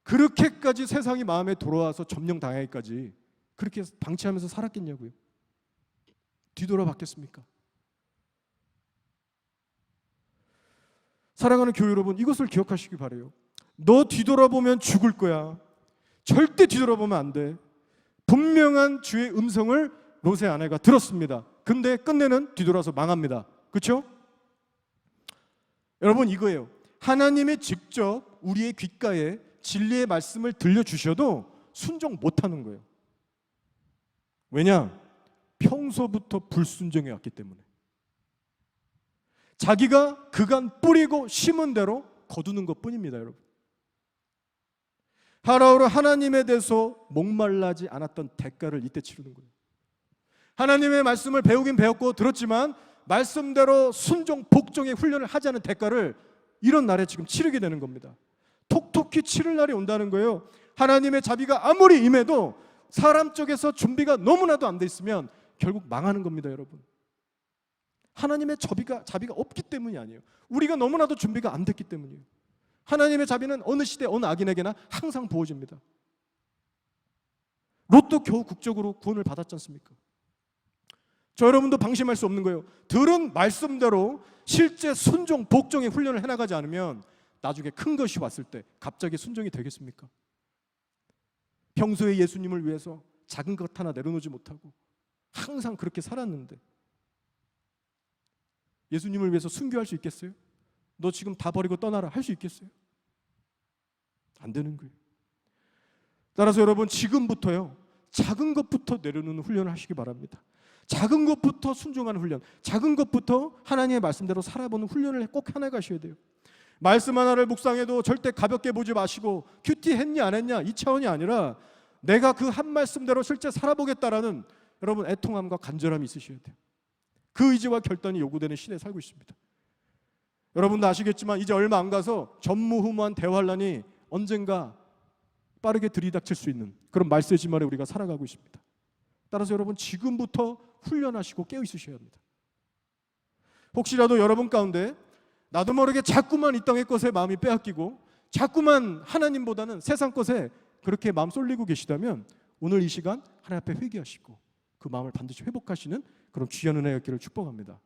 그렇게까지 세상이 마음에 들어와서 점령당하기까지 그렇게 방치하면서 살았겠냐고요. 뒤돌아봤겠습니까? 사랑하는 교회 여러분, 이것을 기억하시기 바라요. 너 뒤돌아보면 죽을 거야. 절대 뒤돌아보면 안 돼. 분명한 주의 음성을 롯의 아내가 들었습니다. 근데 끝내는 뒤돌아서 망합니다. 그렇죠? 여러분, 이거예요. 하나님이 직접 우리의 귓가에 진리의 말씀을 들려주셔도 순종 못하는 거예요. 왜냐? 평소부터 불순종해 왔기 때문에. 자기가 그간 뿌리고 심은 대로 거두는 것뿐입니다, 여러분. 하루하루 하나님에 대해서 목말라지 않았던 대가를 이때 치르는 거예요. 하나님의 말씀을 배우긴 배웠고 들었지만 말씀대로 순종, 복종의 훈련을 하지 않은 대가를 이런 날에 지금 치르게 되는 겁니다. 톡톡히 치를 날이 온다는 거예요. 하나님의 자비가 아무리 임해도 사람 쪽에서 준비가 너무나도 안 돼 있으면 결국 망하는 겁니다, 여러분. 하나님의 자비가 없기 때문이 아니에요. 우리가 너무나도 준비가 안 됐기 때문이에요. 하나님의 자비는 어느 시대 어느 악인에게나 항상 부어집니다. 롯도 겨우 국적으로 구원을 받았지 않습니까? 저 여러분도 방심할 수 없는 거예요. 들은 말씀대로 실제 순종, 복종의 훈련을 해나가지 않으면 나중에 큰 것이 왔을 때 갑자기 순종이 되겠습니까? 평소에 예수님을 위해서 작은 것 하나 내려놓지 못하고 항상 그렇게 살았는데 예수님을 위해서 순교할 수 있겠어요? 너 지금 다 버리고 떠나라 할 수 있겠어요? 안 되는 거예요. 따라서 여러분, 지금부터요, 작은 것부터 내려놓는 훈련을 하시기 바랍니다. 작은 것부터 순종하는 훈련, 작은 것부터 하나님의 말씀대로 살아보는 훈련을 꼭 해나가셔야 돼요. 말씀 하나를 묵상해도 절대 가볍게 보지 마시고 큐티 했냐 안 했냐 이 차원이 아니라 내가 그 한 말씀대로 실제 살아보겠다라는 여러분 애통함과 간절함이 있으셔야 돼요. 그 의지와 결단이 요구되는 시대에 살고 있습니다. 여러분도 아시겠지만 이제 얼마 안 가서 전무후무한 대환란이 언젠가 빠르게 들이닥칠 수 있는 그런 말세지만에 우리가 살아가고 있습니다. 따라서 여러분, 지금부터 훈련하시고 깨어 있으셔야 합니다. 혹시라도 여러분 가운데 나도 모르게 자꾸만 이 땅의 것에 마음이 빼앗기고 자꾸만 하나님보다는 세상 것에 그렇게 마음 쏠리고 계시다면 오늘 이 시간 하나님 앞에 회개하시고 그 마음을 반드시 회복하시는 그런 귀한 은혜였기를 축복합니다.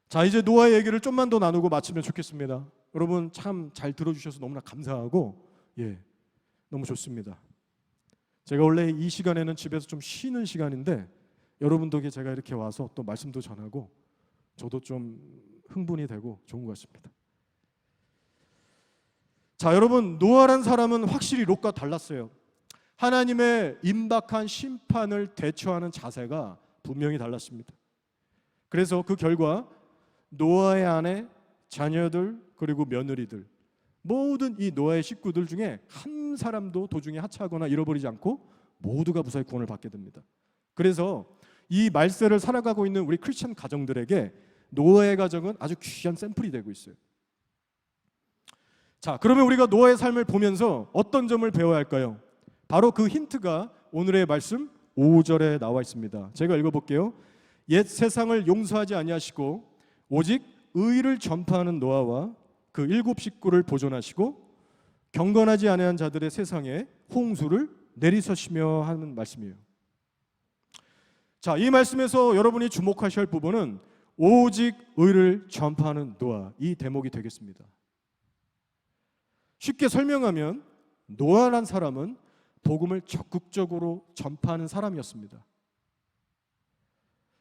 자, 이제 노아의 얘기를 좀만 더 나누고 마치면 좋겠습니다. 여러분 참 잘 들어주셔서 너무나 감사하고 너무 좋습니다. 제가 원래 이 시간에는 집에서 좀 쉬는 시간인데 여러분 덕에 제가 이렇게 와서 또 말씀도 전하고 저도 좀 흥분이 되고 좋은 것 같습니다. 자, 여러분, 노아란 사람은 확실히 롯과 달랐어요. 하나님의 임박한 심판을 대처하는 자세가 분명히 달랐습니다. 그래서 그 결과 노아의 아내, 자녀들, 그리고 며느리들, 모든 이 노아의 식구들 중에 한 사람도 도중에 하차하거나 잃어버리지 않고 모두가 무사히 구원을 받게 됩니다. 그래서 이 말세를 살아가고 있는 우리 크리스천 가정들에게 노아의 가정은 아주 귀한 샘플이 되고 있어요. 자, 그러면 우리가 노아의 삶을 보면서 어떤 점을 배워야 할까요? 바로 그 힌트가 오늘의 말씀 5절에 나와 있습니다. 제가 읽어볼게요. 옛 세상을 용서하지 아니하시고 오직 의를 전파하는 노아와 그 7 식구를 보존하시고 경건하지 아니한 자들의 세상에 홍수를 내리서시며 하는 말씀이에요. 자, 이 말씀에서 여러분이 주목하셔야 할 부분은 오직 의를 전파하는 노아, 이 대목이 되겠습니다. 쉽게 설명하면 노아란 사람은 복음을 적극적으로 전파하는 사람이었습니다.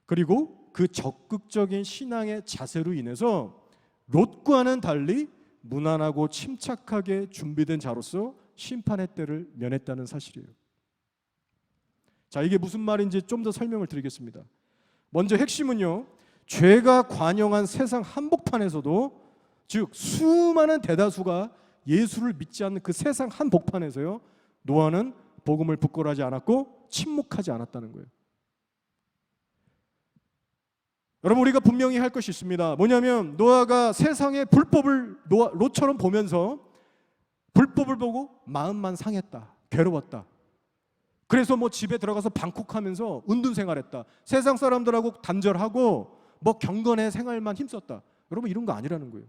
그리고 그 적극적인 신앙의 자세로 인해서 롯과는 달리 무난하고 침착하게 준비된 자로서 심판의 때를 면했다는 사실이에요. 자, 이게 무슨 말인지 좀 더 설명을 드리겠습니다. 먼저 핵심은요, 죄가 관영한 세상 한복판에서도, 즉 수많은 대다수가 예수를 믿지 않는 그 세상 한복판에서요, 노아는 복음을 부끄러워하지 않았고 침묵하지 않았다는 거예요. 여러분, 우리가 분명히 할 것이 있습니다. 뭐냐면 노아가 세상의 불법을 롯처럼 보면서 불법을 보고 마음만 상했다, 괴로웠다. 그래서 뭐 집에 들어가서 방콕하면서 은둔생활했다, 세상 사람들하고 단절하고 뭐 경건의 생활만 힘썼다. 여러분, 이런 거 아니라는 거예요.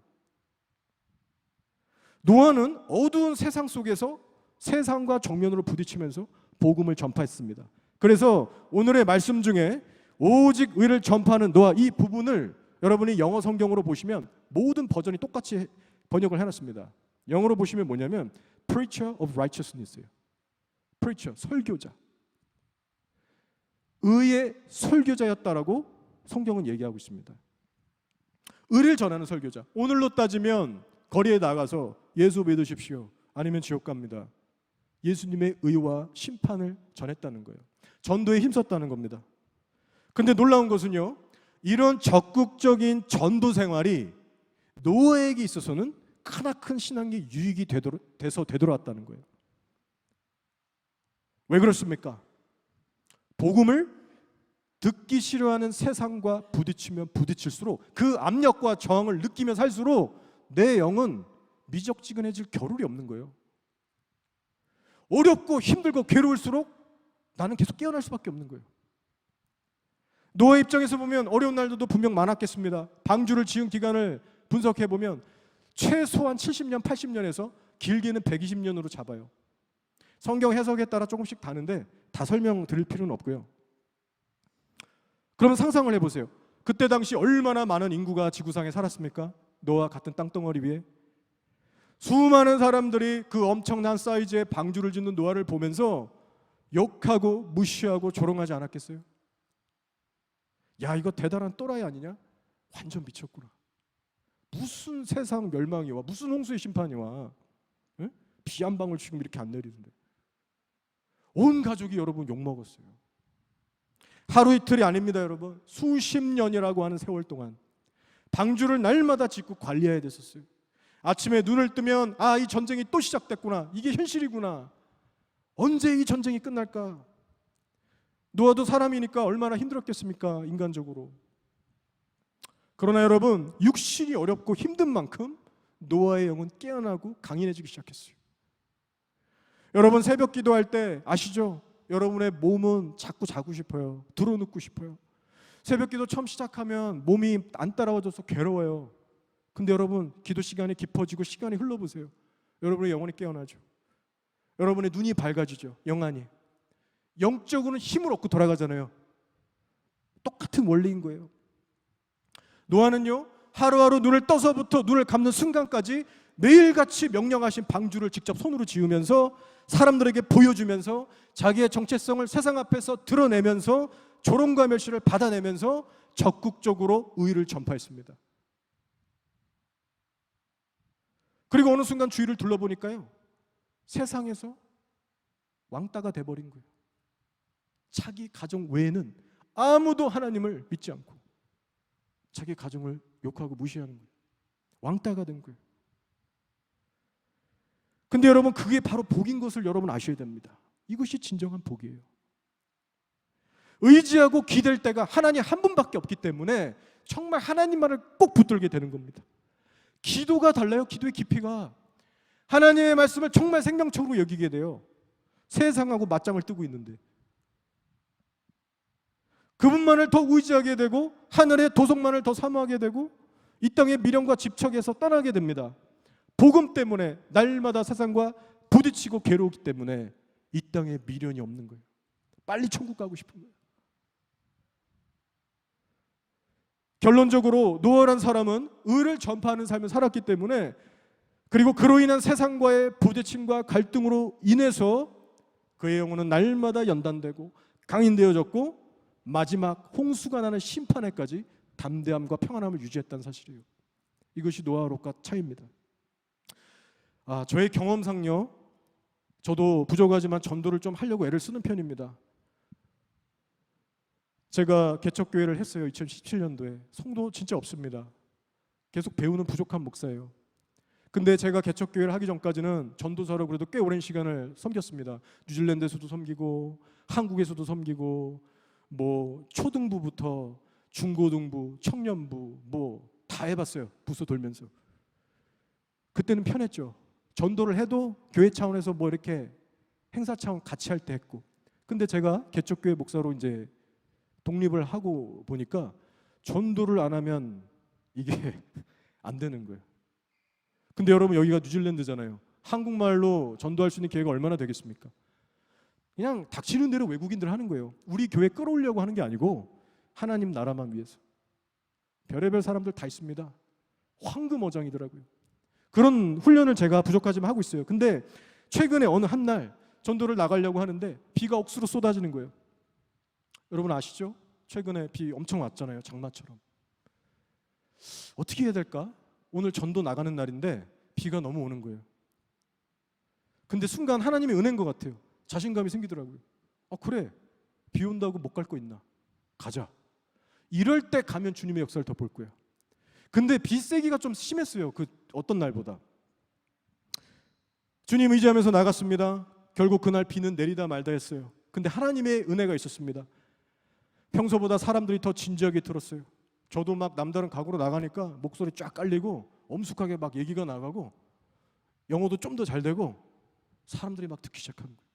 노아는 어두운 세상 속에서 세상과 정면으로 부딪히면서 복음을 전파했습니다. 그래서 오늘의 말씀 중에 오직 의를 전파하는 노아, 이 부분을 여러분이 영어 성경으로 보시면 모든 버전이 똑같이 번역을 해놨습니다. 영어로 보시면 뭐냐면 Preacher of Righteousness예요. Preacher, 설교자, 의의 설교자였다라고 성경은 얘기하고 있습니다. 의를 전하는 설교자. 오늘로 따지면 거리에 나가서 예수 믿으십시오, 아니면 지옥 갑니다. 예수님의 의와 심판을 전했다는 거예요. 전도에 힘썼다는 겁니다. 근데 놀라운 것은요, 이런 적극적인 전도 생활이 노아에게 있어서는 크나큰 신앙의 유익이 돼서 되돌아왔다는 거예요. 왜 그렇습니까? 복음을 듣기 싫어하는 세상과 부딪히면 부딪힐수록, 그 압력과 저항을 느끼며 살수록 내 영은 미적지근해질 겨를이 없는 거예요. 어렵고 힘들고 괴로울수록 나는 계속 깨어날 수밖에 없는 거예요. 노아 입장에서 보면 어려운 날도 분명 많았겠습니다. 방주를 지은 기간을 분석해 보면 최소한 70년, 80년에서 길게는 120년으로 잡아요. 성경 해석에 따라 조금씩 다른데 다 설명드릴 필요는 없고요. 그러면 상상을 해보세요. 그때 당시 얼마나 많은 인구가 지구상에 살았습니까? 노아 같은 땅덩어리 위에 수많은 사람들이 그 엄청난 사이즈의 방주를 짓는 노아를 보면서 욕하고 무시하고 조롱하지 않았겠어요? 야, 이거 대단한 또라이 아니냐? 완전 미쳤구나. 무슨 세상 멸망이 와, 무슨 홍수의 심판이 와, 에? 비 한 방울 지금 이렇게 안 내리는데. 온 가족이 여러분 욕먹었어요. 하루 이틀이 아닙니다. 여러분, 수십 년이라고 하는 세월 동안 방주를 날마다 짓고 관리해야 됐었어요. 아침에 눈을 뜨면 아, 이 전쟁이 또 시작됐구나, 이게 현실이구나, 언제 이 전쟁이 끝날까. 노아도 사람이니까 얼마나 힘들었겠습니까, 인간적으로. 그러나 여러분, 육신이 어렵고 힘든 만큼 노아의 영은 깨어나고 강인해지기 시작했어요. 여러분, 새벽 기도할 때 아시죠? 여러분의 몸은 자꾸 자고 싶어요. 들어눕고 싶어요. 새벽 기도 처음 시작하면 몸이 안 따라와줘서 괴로워요. 근데 여러분, 기도 시간이 깊어지고 시간이 흘러보세요. 여러분의 영혼이 깨어나죠. 여러분의 눈이 밝아지죠. 영안이. 영적으로는 힘을 얻고 돌아가잖아요. 똑같은 원리인 거예요. 노아는요, 하루하루 눈을 떠서부터 눈을 감는 순간까지 매일같이 명령하신 방주를 직접 손으로 지으면서 사람들에게 보여주면서 자기의 정체성을 세상 앞에서 드러내면서 조롱과 멸시를 받아내면서 적극적으로 의를 전파했습니다. 그리고 어느 순간 주위를 둘러보니까요, 세상에서 왕따가 돼버린 거예요. 자기 가정 외에는 아무도 하나님을 믿지 않고 자기 가정을 욕하고 무시하는 거예요. 왕따가 된 거예요. 근데 여러분, 그게 바로 복인 것을 여러분 아셔야 됩니다. 이것이 진정한 복이에요. 의지하고 기댈 때가 하나님 한 분밖에 없기 때문에 정말 하나님만을 꼭 붙들게 되는 겁니다. 기도가 달라요. 기도의 깊이가. 하나님의 말씀을 정말 생명적으로 여기게 돼요. 세상하고 맞짱을 뜨고 있는데 그분만을 더 의지하게 되고 하늘의 도성만을 더 사모하게 되고 이 땅의 미련과 집착에서 떠나게 됩니다. 복음 때문에 날마다 세상과 부딪히고 괴로우기 때문에 이 땅에 미련이 없는 거예요. 빨리 천국 가고 싶은 거예요. 결론적으로 노아란 사람은 의를 전파하는 삶을 살았기 때문에 그리고 그로 인한 세상과의 부대침과 갈등으로 인해서 그의 영혼은 날마다 연단되고 강인되어졌고 마지막 홍수가 나는 심판에까지 담대함과 평안함을 유지했다는 사실이에요. 이것이 노아와 롯과 차이입니다. 저의 경험상요, 저도 부족하지만 전도를 좀 하려고 애를 쓰는 편입니다. 제가 개척교회를 했어요. 2017년도에. 성도 진짜 없습니다. 계속 배우는 부족한 목사예요. 근데 제가 개척교회를 하기 전까지는 전도사로 그래도 꽤 오랜 시간을 섬겼습니다. 뉴질랜드에서도 섬기고 한국에서도 섬기고 뭐 초등부부터 중고등부, 청년부 뭐 다 해봤어요. 부서 돌면서. 그때는 편했죠. 전도를 해도 교회 차원에서 뭐 이렇게 행사 차원 같이 할 때 했고. 근데 제가 개척교회 목사로 이제 독립을 하고 보니까 전도를 안 하면 이게 안 되는 거예요. 근데 여러분 여기가 뉴질랜드잖아요. 한국말로 전도할 수 있는 기회가 얼마나 되겠습니까? 그냥 닥치는 대로 외국인들 하는 거예요. 우리 교회 끌어오려고 하는 게 아니고 하나님 나라만 위해서. 별의별 사람들 다 있습니다. 황금어장이더라고요. 그런 훈련을 제가 부족하지만 하고 있어요. 근데 최근에 어느 한 날 전도를 나가려고 하는데 비가 억수로 쏟아지는 거예요. 여러분 아시죠? 최근에 비 엄청 왔잖아요. 장마처럼. 어떻게 해야 될까? 오늘 전도 나가는 날인데 비가 너무 오는 거예요. 근데 순간 하나님의 은혜인 것 같아요. 자신감이 생기더라고요. 그래, 비 온다고 못 갈 거 있나? 가자. 이럴 때 가면 주님의 역사를 더 볼 거야. 근데 비 세기가 좀 심했어요. 그 어떤 날보다. 주님 의지하면서 나갔습니다. 결국 그날 비는 내리다 말다 했어요. 근데 하나님의 은혜가 있었습니다. 평소보다 사람들이 더 진지하게 들었어요. 저도 막 남다른 각오로 나가니까 목소리 쫙 깔리고 엄숙하게 막 얘기가 나가고 영어도 좀 더 잘 되고 사람들이 막 듣기 시작하는 거예요.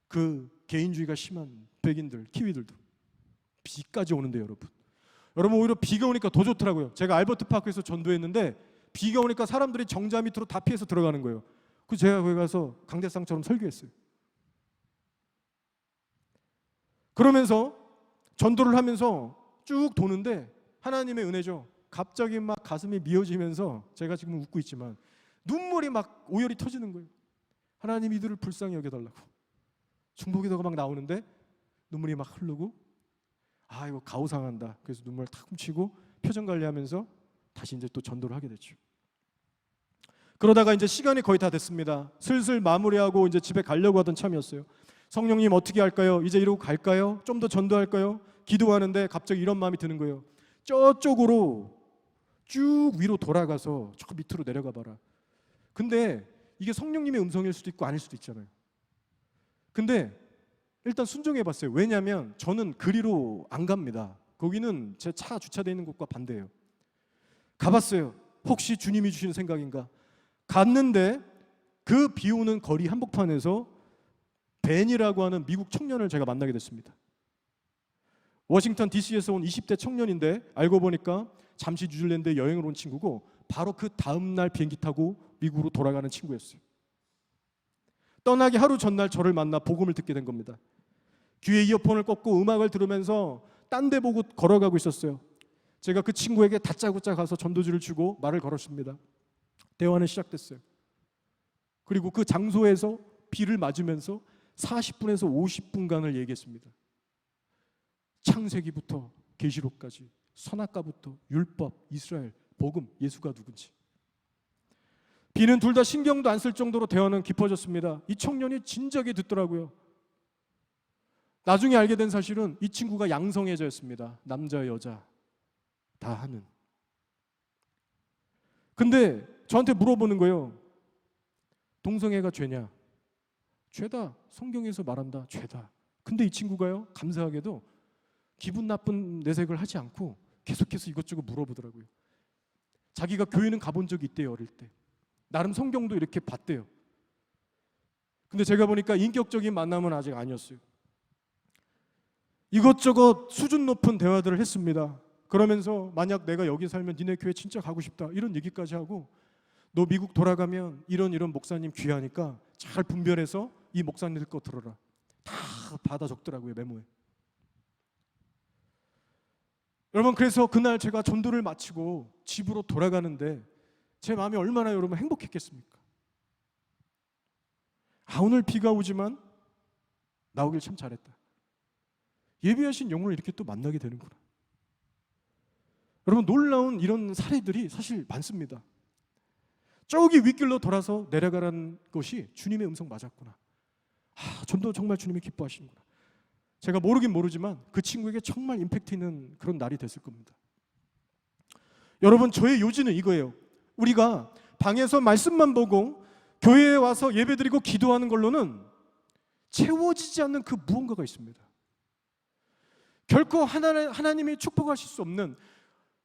그 개인주의가 심한 백인들, 키위들도 비까지 오는데 여러분 오히려 비가 오니까 더 좋더라고요. 제가 알버트 파크에서 전도했는데 비가 오니까 사람들이 정자 밑으로 다 피해서 들어가는 거예요. 그래서 제가 거기 가서 강대상처럼 설교했어요. 그러면서 전도를 하면서 쭉 도는데 하나님의 은혜죠. 갑자기 막 가슴이 미어지면서 제가 지금 웃고 있지만 눈물이 막 오열이 터지는 거예요. 하나님 이들을 불쌍히 여겨달라고. 중보기도가 막 나오는데 눈물이 막 흐르고 이거 가오상한다. 그래서 눈물을 탁 훔치고 표정 관리하면서 다시 이제 또 전도를 하게 됐죠. 그러다가 이제 시간이 거의 다 됐습니다. 슬슬 마무리하고 이제 집에 가려고 하던 참이었어요. 성령님 어떻게 할까요? 이제 이러고 갈까요? 좀 더 전도할까요? 기도하는데 갑자기 이런 마음이 드는 거예요. 저쪽으로 쭉 위로 돌아가서 저 밑으로 내려가 봐라. 근데 이게 성령님의 음성일 수도 있고 아닐 수도 있잖아요. 근데 일단 순종해 봤어요. 왜냐하면 저는 그리로 안 갑니다. 거기는 제 차 주차되어 있는 곳과 반대예요. 가봤어요. 혹시 주님이 주신 생각인가? 갔는데 그 비 오는 거리 한복판에서 벤이라고 하는 미국 청년을 제가 만나게 됐습니다. 워싱턴 DC에서 온 20대 청년인데 알고 보니까 잠시 뉴질랜드에 여행을 온 친구고 바로 그 다음 날 비행기 타고 미국으로 돌아가는 친구였어요. 떠나기 하루 전날 저를 만나 복음을 듣게 된 겁니다. 귀에 이어폰을 꽂고 음악을 들으면서 딴 데 보고 걸어가고 있었어요. 제가 그 친구에게 다짜고짜 가서 전도지를 주고 말을 걸었습니다. 대화는 시작됐어요. 그리고 그 장소에서 비를 맞으면서 40분에서 50분간을 얘기했습니다. 창세기부터 계시록까지, 선악과부터 율법, 이스라엘, 복음, 예수가 누군지. 비는 둘 다 신경도 안 쓸 정도로 대화는 깊어졌습니다. 이 청년이 진작에 듣더라고요. 나중에 알게 된 사실은 이 친구가 양성애자였습니다. 남자 여자 다 하는. 근데 저한테 물어보는 거예요. 동성애가 죄냐? 죄다. 성경에서 말한다. 죄다. 근데 이 친구가요, 감사하게도 기분 나쁜 내색을 하지 않고 계속해서 이것저것 물어보더라고요. 자기가 교회는 가본 적이 있대요. 어릴 때. 나름 성경도 이렇게 봤대요. 근데 제가 보니까 인격적인 만남은 아직 아니었어요. 이것저것 수준 높은 대화들을 했습니다. 그러면서 만약 내가 여기 살면 니네 교회 진짜 가고 싶다 이런 얘기까지 하고, 너 미국 돌아가면 이런 목사님 귀하니까 잘 분별해서 이 목사님들 거 들어라. 다 받아 적더라고요, 메모에. 여러분, 그래서 그날 제가 전도를 마치고 집으로 돌아가는데 제 마음이 얼마나 여러분 행복했겠습니까? 오늘 비가 오지만 나오길 참 잘했다. 예비하신 영혼을 이렇게 또 만나게 되는구나. 여러분, 놀라운 이런 사례들이 사실 많습니다. 저기 윗길로 돌아서 내려가라는 것이 주님의 음성 맞았구나. 전도 정말 주님이 기뻐하시는구나. 제가 모르긴 모르지만 그 친구에게 정말 임팩트 있는 그런 날이 됐을 겁니다. 여러분, 저의 요지는 이거예요. 우리가 방에서 말씀만 보고 교회에 와서 예배드리고 기도하는 걸로는 채워지지 않는 그 무언가가 있습니다. 결코 하나님이 축복하실 수 없는,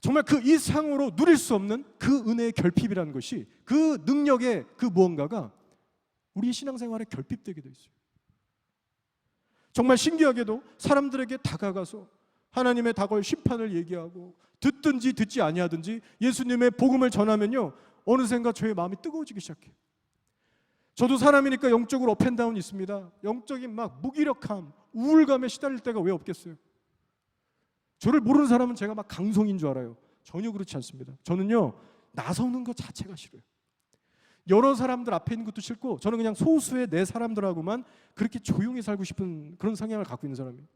정말 그 이상으로 누릴 수 없는 그 은혜의 결핍이라는 것이, 그 능력의 그 무언가가 우리 신앙생활에 결핍되게 되어 있어요. 정말 신기하게도 사람들에게 다가가서 하나님의 다가올 심판을 얘기하고 듣든지 듣지 아니하든지 예수님의 복음을 전하면요, 어느샌가 저의 마음이 뜨거워지기 시작해요. 저도 사람이니까 영적으로 업앤다운이 있습니다. 영적인 막 무기력함, 우울감에 시달릴 때가 왜 없겠어요? 저를 모르는 사람은 제가 막 강성인 줄 알아요. 전혀 그렇지 않습니다. 저는요, 나서는 것 자체가 싫어요. 여러 사람들 앞에 있는 것도 싫고, 저는 그냥 소수의 내 사람들하고만 그렇게 조용히 살고 싶은 그런 성향을 갖고 있는 사람이에요.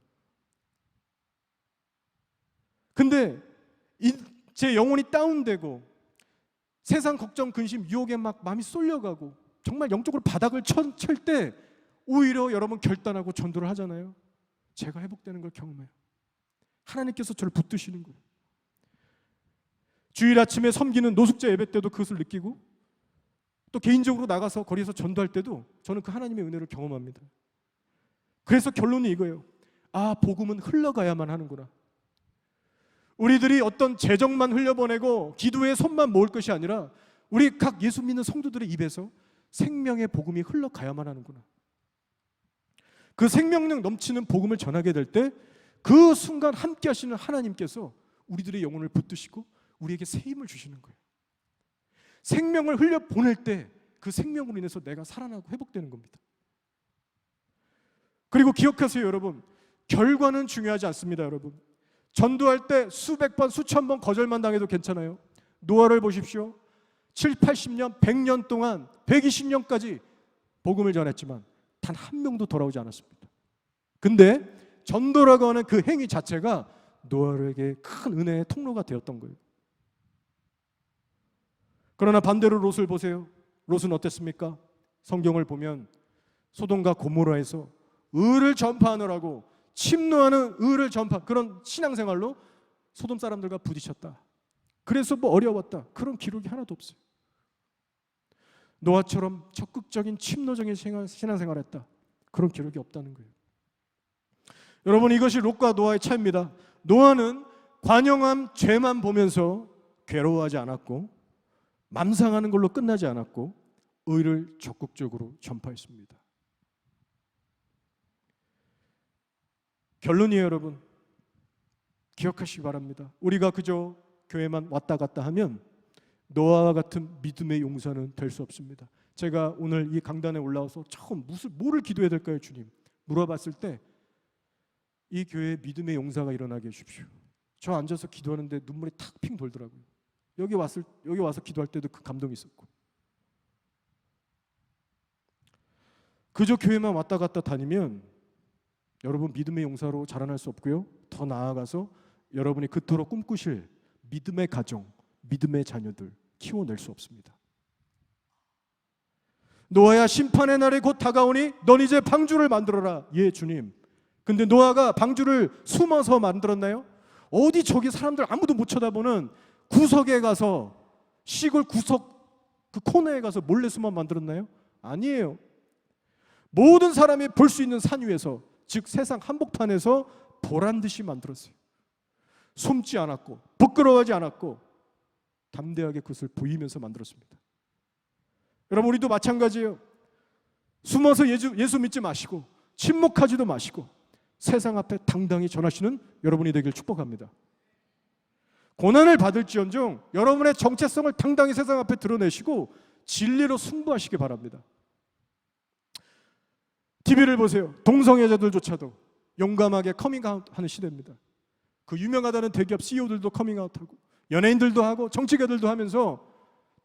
근데 제 영혼이 다운되고 세상 걱정, 근심, 유혹에 막 마음이 쏠려가고 정말 영적으로 바닥을 칠 때 오히려 여러분 결단하고 전도를 하잖아요. 제가 회복되는 걸 경험해요. 하나님께서 저를 붙드시는 거예요. 주일 아침에 섬기는 노숙자 예배 때도 그것을 느끼고, 또 개인적으로 나가서 거리에서 전도할 때도 저는 그 하나님의 은혜를 경험합니다. 그래서 결론이 이거예요. 복음은 흘러가야만 하는구나. 우리들이 어떤 재정만 흘려보내고 기도에 손만 모을 것이 아니라 우리 각 예수 믿는 성도들의 입에서 생명의 복음이 흘러가야만 하는구나. 그 생명력 넘치는 복음을 전하게 될 때 그 순간 함께 하시는 하나님께서 우리들의 영혼을 붙드시고 우리에게 새 힘을 주시는 거예요. 생명을 흘려보낼 때 그 생명으로 인해서 내가 살아나고 회복되는 겁니다. 그리고 기억하세요, 여러분. 결과는 중요하지 않습니다, 여러분. 전도할 때 수백 번, 수천 번 거절만 당해도 괜찮아요. 노아를 보십시오. 7, 80년, 100년 동안 120년까지 복음을 전했지만 단 한 명도 돌아오지 않았습니다. 근데 전도라고 하는 그 행위 자체가 노아에게 큰 은혜의 통로가 되었던 거예요. 그러나 반대로 롯을 보세요. 롯은 어땠습니까? 성경을 보면 소돔과 고모라에서 의를 전파하느라고 침노하는 의를 그런 신앙생활로 소돔 사람들과 부딪혔다. 그래서 어려웠다. 그런 기록이 하나도 없어요. 노아처럼 적극적인 침노적인 신앙생활했다. 그런 기록이 없다는 거예요. 여러분, 이것이 롯과 노아의 차이입니다. 노아는 관영함, 죄만 보면서 괴로워하지 않았고 맘상하는 걸로 끝나지 않았고 의를 적극적으로 전파했습니다. 결론이에요, 여러분. 기억하시기 바랍니다. 우리가 그저 교회만 왔다 갔다 하면 노아와 같은 믿음의 용사는 될 수 없습니다. 제가 오늘 이 강단에 올라와서 처음 뭐를 기도해야 될까요, 주님? 물어봤을 때 이 교회에 믿음의 용사가 일어나게 해주십시오. 저 앉아서 기도하는데 눈물이 탁 핑 돌더라고요. 여기 와서 기도할 때도 그 감동이 있었고, 그저 교회만 왔다 갔다 다니면 여러분 믿음의 용사로 자라날 수 없고요. 더 나아가서 여러분이 그토록 꿈꾸실 믿음의 가정, 믿음의 자녀들 키워낼 수 없습니다. 노아야, 심판의 날이 곧 다가오니 넌 이제 방주를 만들어라. 예, 주님. 근데 노아가 방주를 숨어서 만들었나요? 어디 저기 사람들 아무도 못 쳐다보는 구석에 가서, 시골 구석 그 코너에 가서 몰래 숨어 만들었나요? 아니에요. 모든 사람이 볼 수 있는 산 위에서, 즉 세상 한복판에서 보란 듯이 만들었어요. 숨지 않았고 부끄러워하지 않았고 담대하게 그것을 보이면서 만들었습니다. 여러분, 우리도 마찬가지예요. 숨어서 예수 믿지 마시고 침묵하지도 마시고 세상 앞에 당당히 전하시는 여러분이 되길 축복합니다. 고난을 받을지언정 여러분의 정체성을 당당히 세상 앞에 드러내시고 진리로 승부하시기 바랍니다. TV를 보세요. 동성애자들조차도 용감하게 커밍아웃하는 시대입니다. 그 유명하다는 대기업 CEO들도 커밍아웃하고 연예인들도 하고 정치가들도 하면서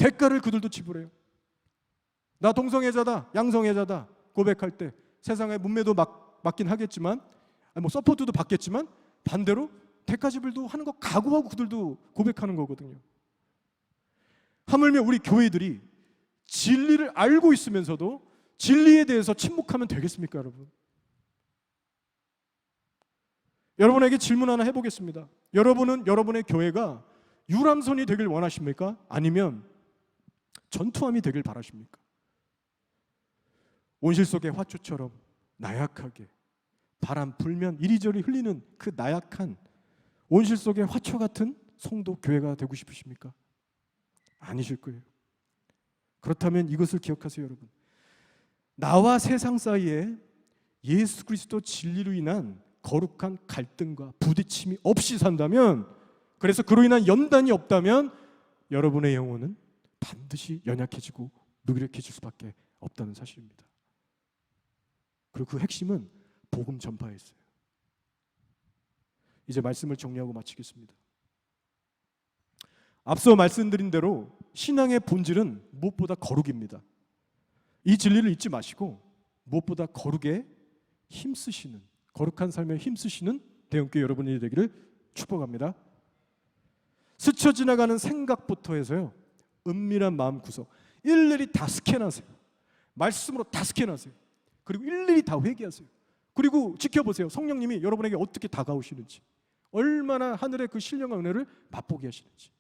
대가를 그들도 지불해요. 나 동성애자다, 양성애자다 고백할 때 세상에 문매도 맞긴 하겠지만, 뭐 서포트도 받겠지만, 반대로 대가 지불도 하는 거 각오하고 그들도 고백하는 거거든요. 하물며 우리 교회들이 진리를 알고 있으면서도 진리에 대해서 침묵하면 되겠습니까, 여러분? 여러분에게 질문 하나 해보겠습니다. 여러분은 여러분의 교회가 유람선이 되길 원하십니까? 아니면 전투함이 되길 바라십니까? 온실 속의 화초처럼 나약하게 바람 불면 이리저리 흘리는 그 나약한 온실 속의 화초 같은 성도 교회가 되고 싶으십니까? 아니실 거예요. 그렇다면 이것을 기억하세요, 여러분. 나와 세상 사이에 예수 그리스도 진리로 인한 거룩한 갈등과 부딪힘이 없이 산다면, 그래서 그로 인한 연단이 없다면 여러분의 영혼은 반드시 연약해지고 무기력해질 수밖에 없다는 사실입니다. 그리고 그 핵심은 복음 전파에 있어요. 이제 말씀을 정리하고 마치겠습니다. 앞서 말씀드린 대로 신앙의 본질은 무엇보다 거룩입니다. 이 진리를 잊지 마시고 무엇보다 거룩에 힘쓰시는, 거룩한 삶에 힘쓰시는 대형교회 여러분이 되기를 축복합니다. 스쳐 지나가는 생각부터 해서요, 은밀한 마음 구석 일일이 다 스캔하세요. 말씀으로 다 스캔하세요. 그리고 일일이 다 회개하세요. 그리고 지켜보세요. 성령님이 여러분에게 어떻게 다가오시는지, 얼마나 하늘의 그 신령한 은혜를 맛보게 하시는지.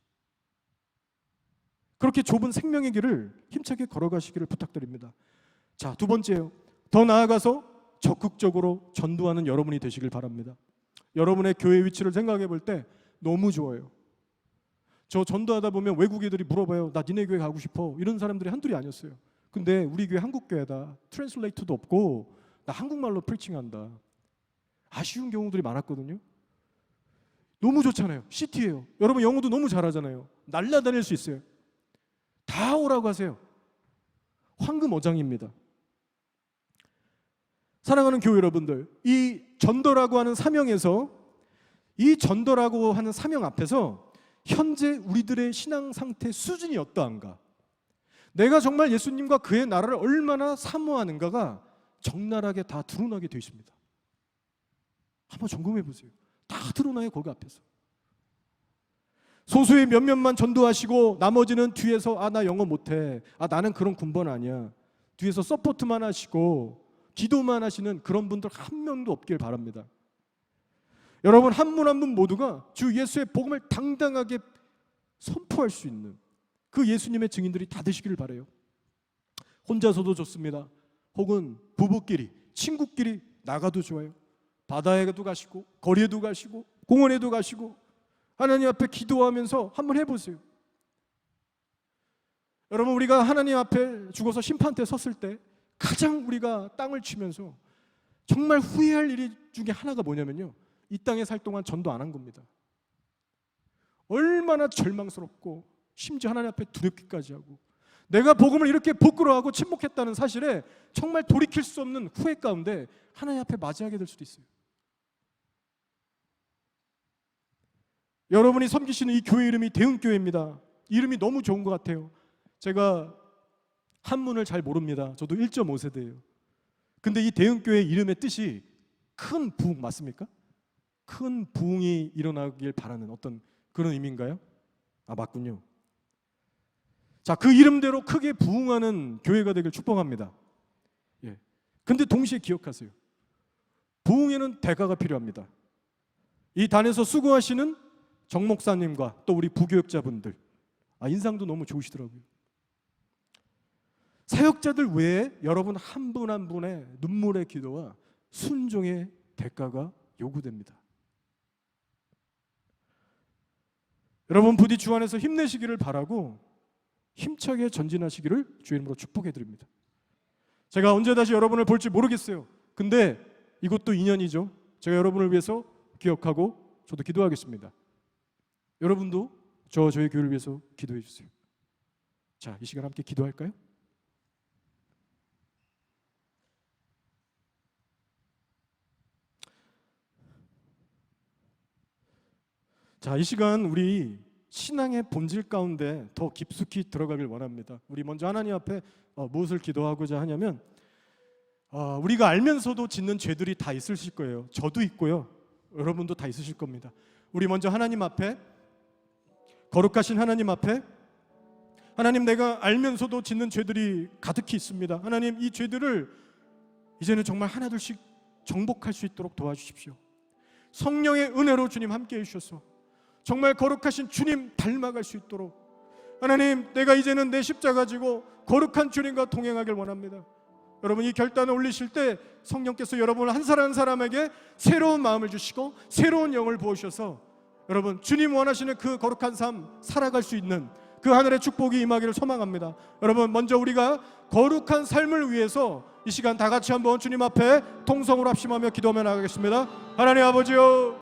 그렇게 좁은 생명의 길을 힘차게 걸어가시기를 부탁드립니다. 자, 두 번째요. 더 나아가서 적극적으로 전도하는 여러분이 되시길 바랍니다. 여러분의 교회 위치를 생각해 볼 때 너무 좋아요. 저 전도하다 보면 외국 애들이 물어봐요. 나 니네 교회 가고 싶어. 이런 사람들이 한둘이 아니었어요. 근데 우리 교회 한국 교회다. 트랜슬레이터도 없고 나 한국말로 프리칭한다. 아쉬운 경우들이 많았거든요. 너무 좋잖아요. 시티예요. 여러분 영어도 너무 잘하잖아요. 날라다닐 수 있어요. 다 오라고 하세요. 황금 어장입니다. 사랑하는 교회 여러분들, 이 전도라고 하는 사명에서, 이 전도라고 하는 사명 앞에서 현재 우리들의 신앙 상태 수준이 어떠한가, 내가 정말 예수님과 그의 나라를 얼마나 사모하는가가 적나라하게 다 드러나게 되어 있습니다. 한번 점검해 보세요. 다 드러나요, 거기 앞에서. 소수의 몇몇만 전도하시고 나머지는 뒤에서 나 영어 못해, 나는 그런 군번 아니야, 뒤에서 서포트만 하시고 기도만 하시는 그런 분들 한 명도 없길 바랍니다. 여러분 한 분 한 분 모두가 주 예수의 복음을 당당하게 선포할 수 있는 그 예수님의 증인들이 다 되시기를 바라요. 혼자서도 좋습니다. 혹은 부부끼리, 친구끼리 나가도 좋아요. 바다에도 가시고 거리에도 가시고 공원에도 가시고 하나님 앞에 기도하면서 한번 해보세요. 여러분 우리가 하나님 앞에 죽어서 심판대 섰을 때 가장 우리가 땅을 치면서 정말 후회할 일이 중에 하나가 뭐냐면요, 이 땅에 살 동안 전도 안 한 겁니다. 얼마나 절망스럽고 심지어 하나님 앞에 두렵기까지 하고 내가 복음을 이렇게 부끄러워하고 침묵했다는 사실에 정말 돌이킬 수 없는 후회 가운데 하나님 앞에 맞이하게 될 수도 있어요. 여러분이 섬기시는 이 교회 이름이 대흥교회입니다. 이름이 너무 좋은 것 같아요. 제가 한문을 잘 모릅니다. 저도 1.5세대예요. 근데 이 대흥교회 이름의 뜻이 큰 부흥 맞습니까? 큰 부흥이 일어나길 바라는 어떤 그런 의미인가요? 맞군요. 자, 그 이름대로 크게 부흥하는 교회가 되길 축복합니다. 예. 근데 동시에 기억하세요. 부흥에는 대가가 필요합니다. 이 단에서 수고하시는 정 목사님과 또 우리 부교역자분들, 인상도 너무 좋으시더라고요. 사역자들 외에 여러분 한 분 한 분의 눈물의 기도와 순종의 대가가 요구됩니다. 여러분 부디 주 안에서 힘내시기를 바라고 힘차게 전진하시기를 주의 이름으로 축복해 드립니다. 제가 언제 다시 여러분을 볼지 모르겠어요. 근데 이것도 인연이죠. 제가 여러분을 위해서 기억하고 저도 기도하겠습니다. 여러분도 저희 교회를 위해서 기도해 주세요. 자, 이 시간 함께 기도할까요? 자, 이 시간 우리 신앙의 본질 가운데 더 깊숙이 들어가길 원합니다. 우리 먼저 하나님 앞에 무엇을 기도하고자 하냐면 우리가 알면서도 짓는 죄들이 다 있으실 거예요. 저도 있고요. 여러분도 다 있으실 겁니다. 우리 먼저 하나님 앞에, 거룩하신 하나님 앞에, 하나님, 내가 알면서도 짓는 죄들이 가득히 있습니다. 하나님, 이 죄들을 이제는 정말 하나둘씩 정복할 수 있도록 도와주십시오. 성령의 은혜로 주님 함께해 주셔서 정말 거룩하신 주님 닮아갈 수 있도록, 하나님, 내가 이제는 내 십자가 지고 거룩한 주님과 동행하길 원합니다. 여러분, 이 결단을 올리실 때 성령께서 여러분을 한 사람 한 사람에게 새로운 마음을 주시고 새로운 영을 부으셔서 여러분, 주님 원하시는 그 거룩한 삶 살아갈 수 있는 그 하늘의 축복이 임하기를 소망합니다. 여러분, 먼저 우리가 거룩한 삶을 위해서 이 시간 다 같이 한번 주님 앞에 통성으로 합심하며 기도하며 나가겠습니다. 하나님 아버지요,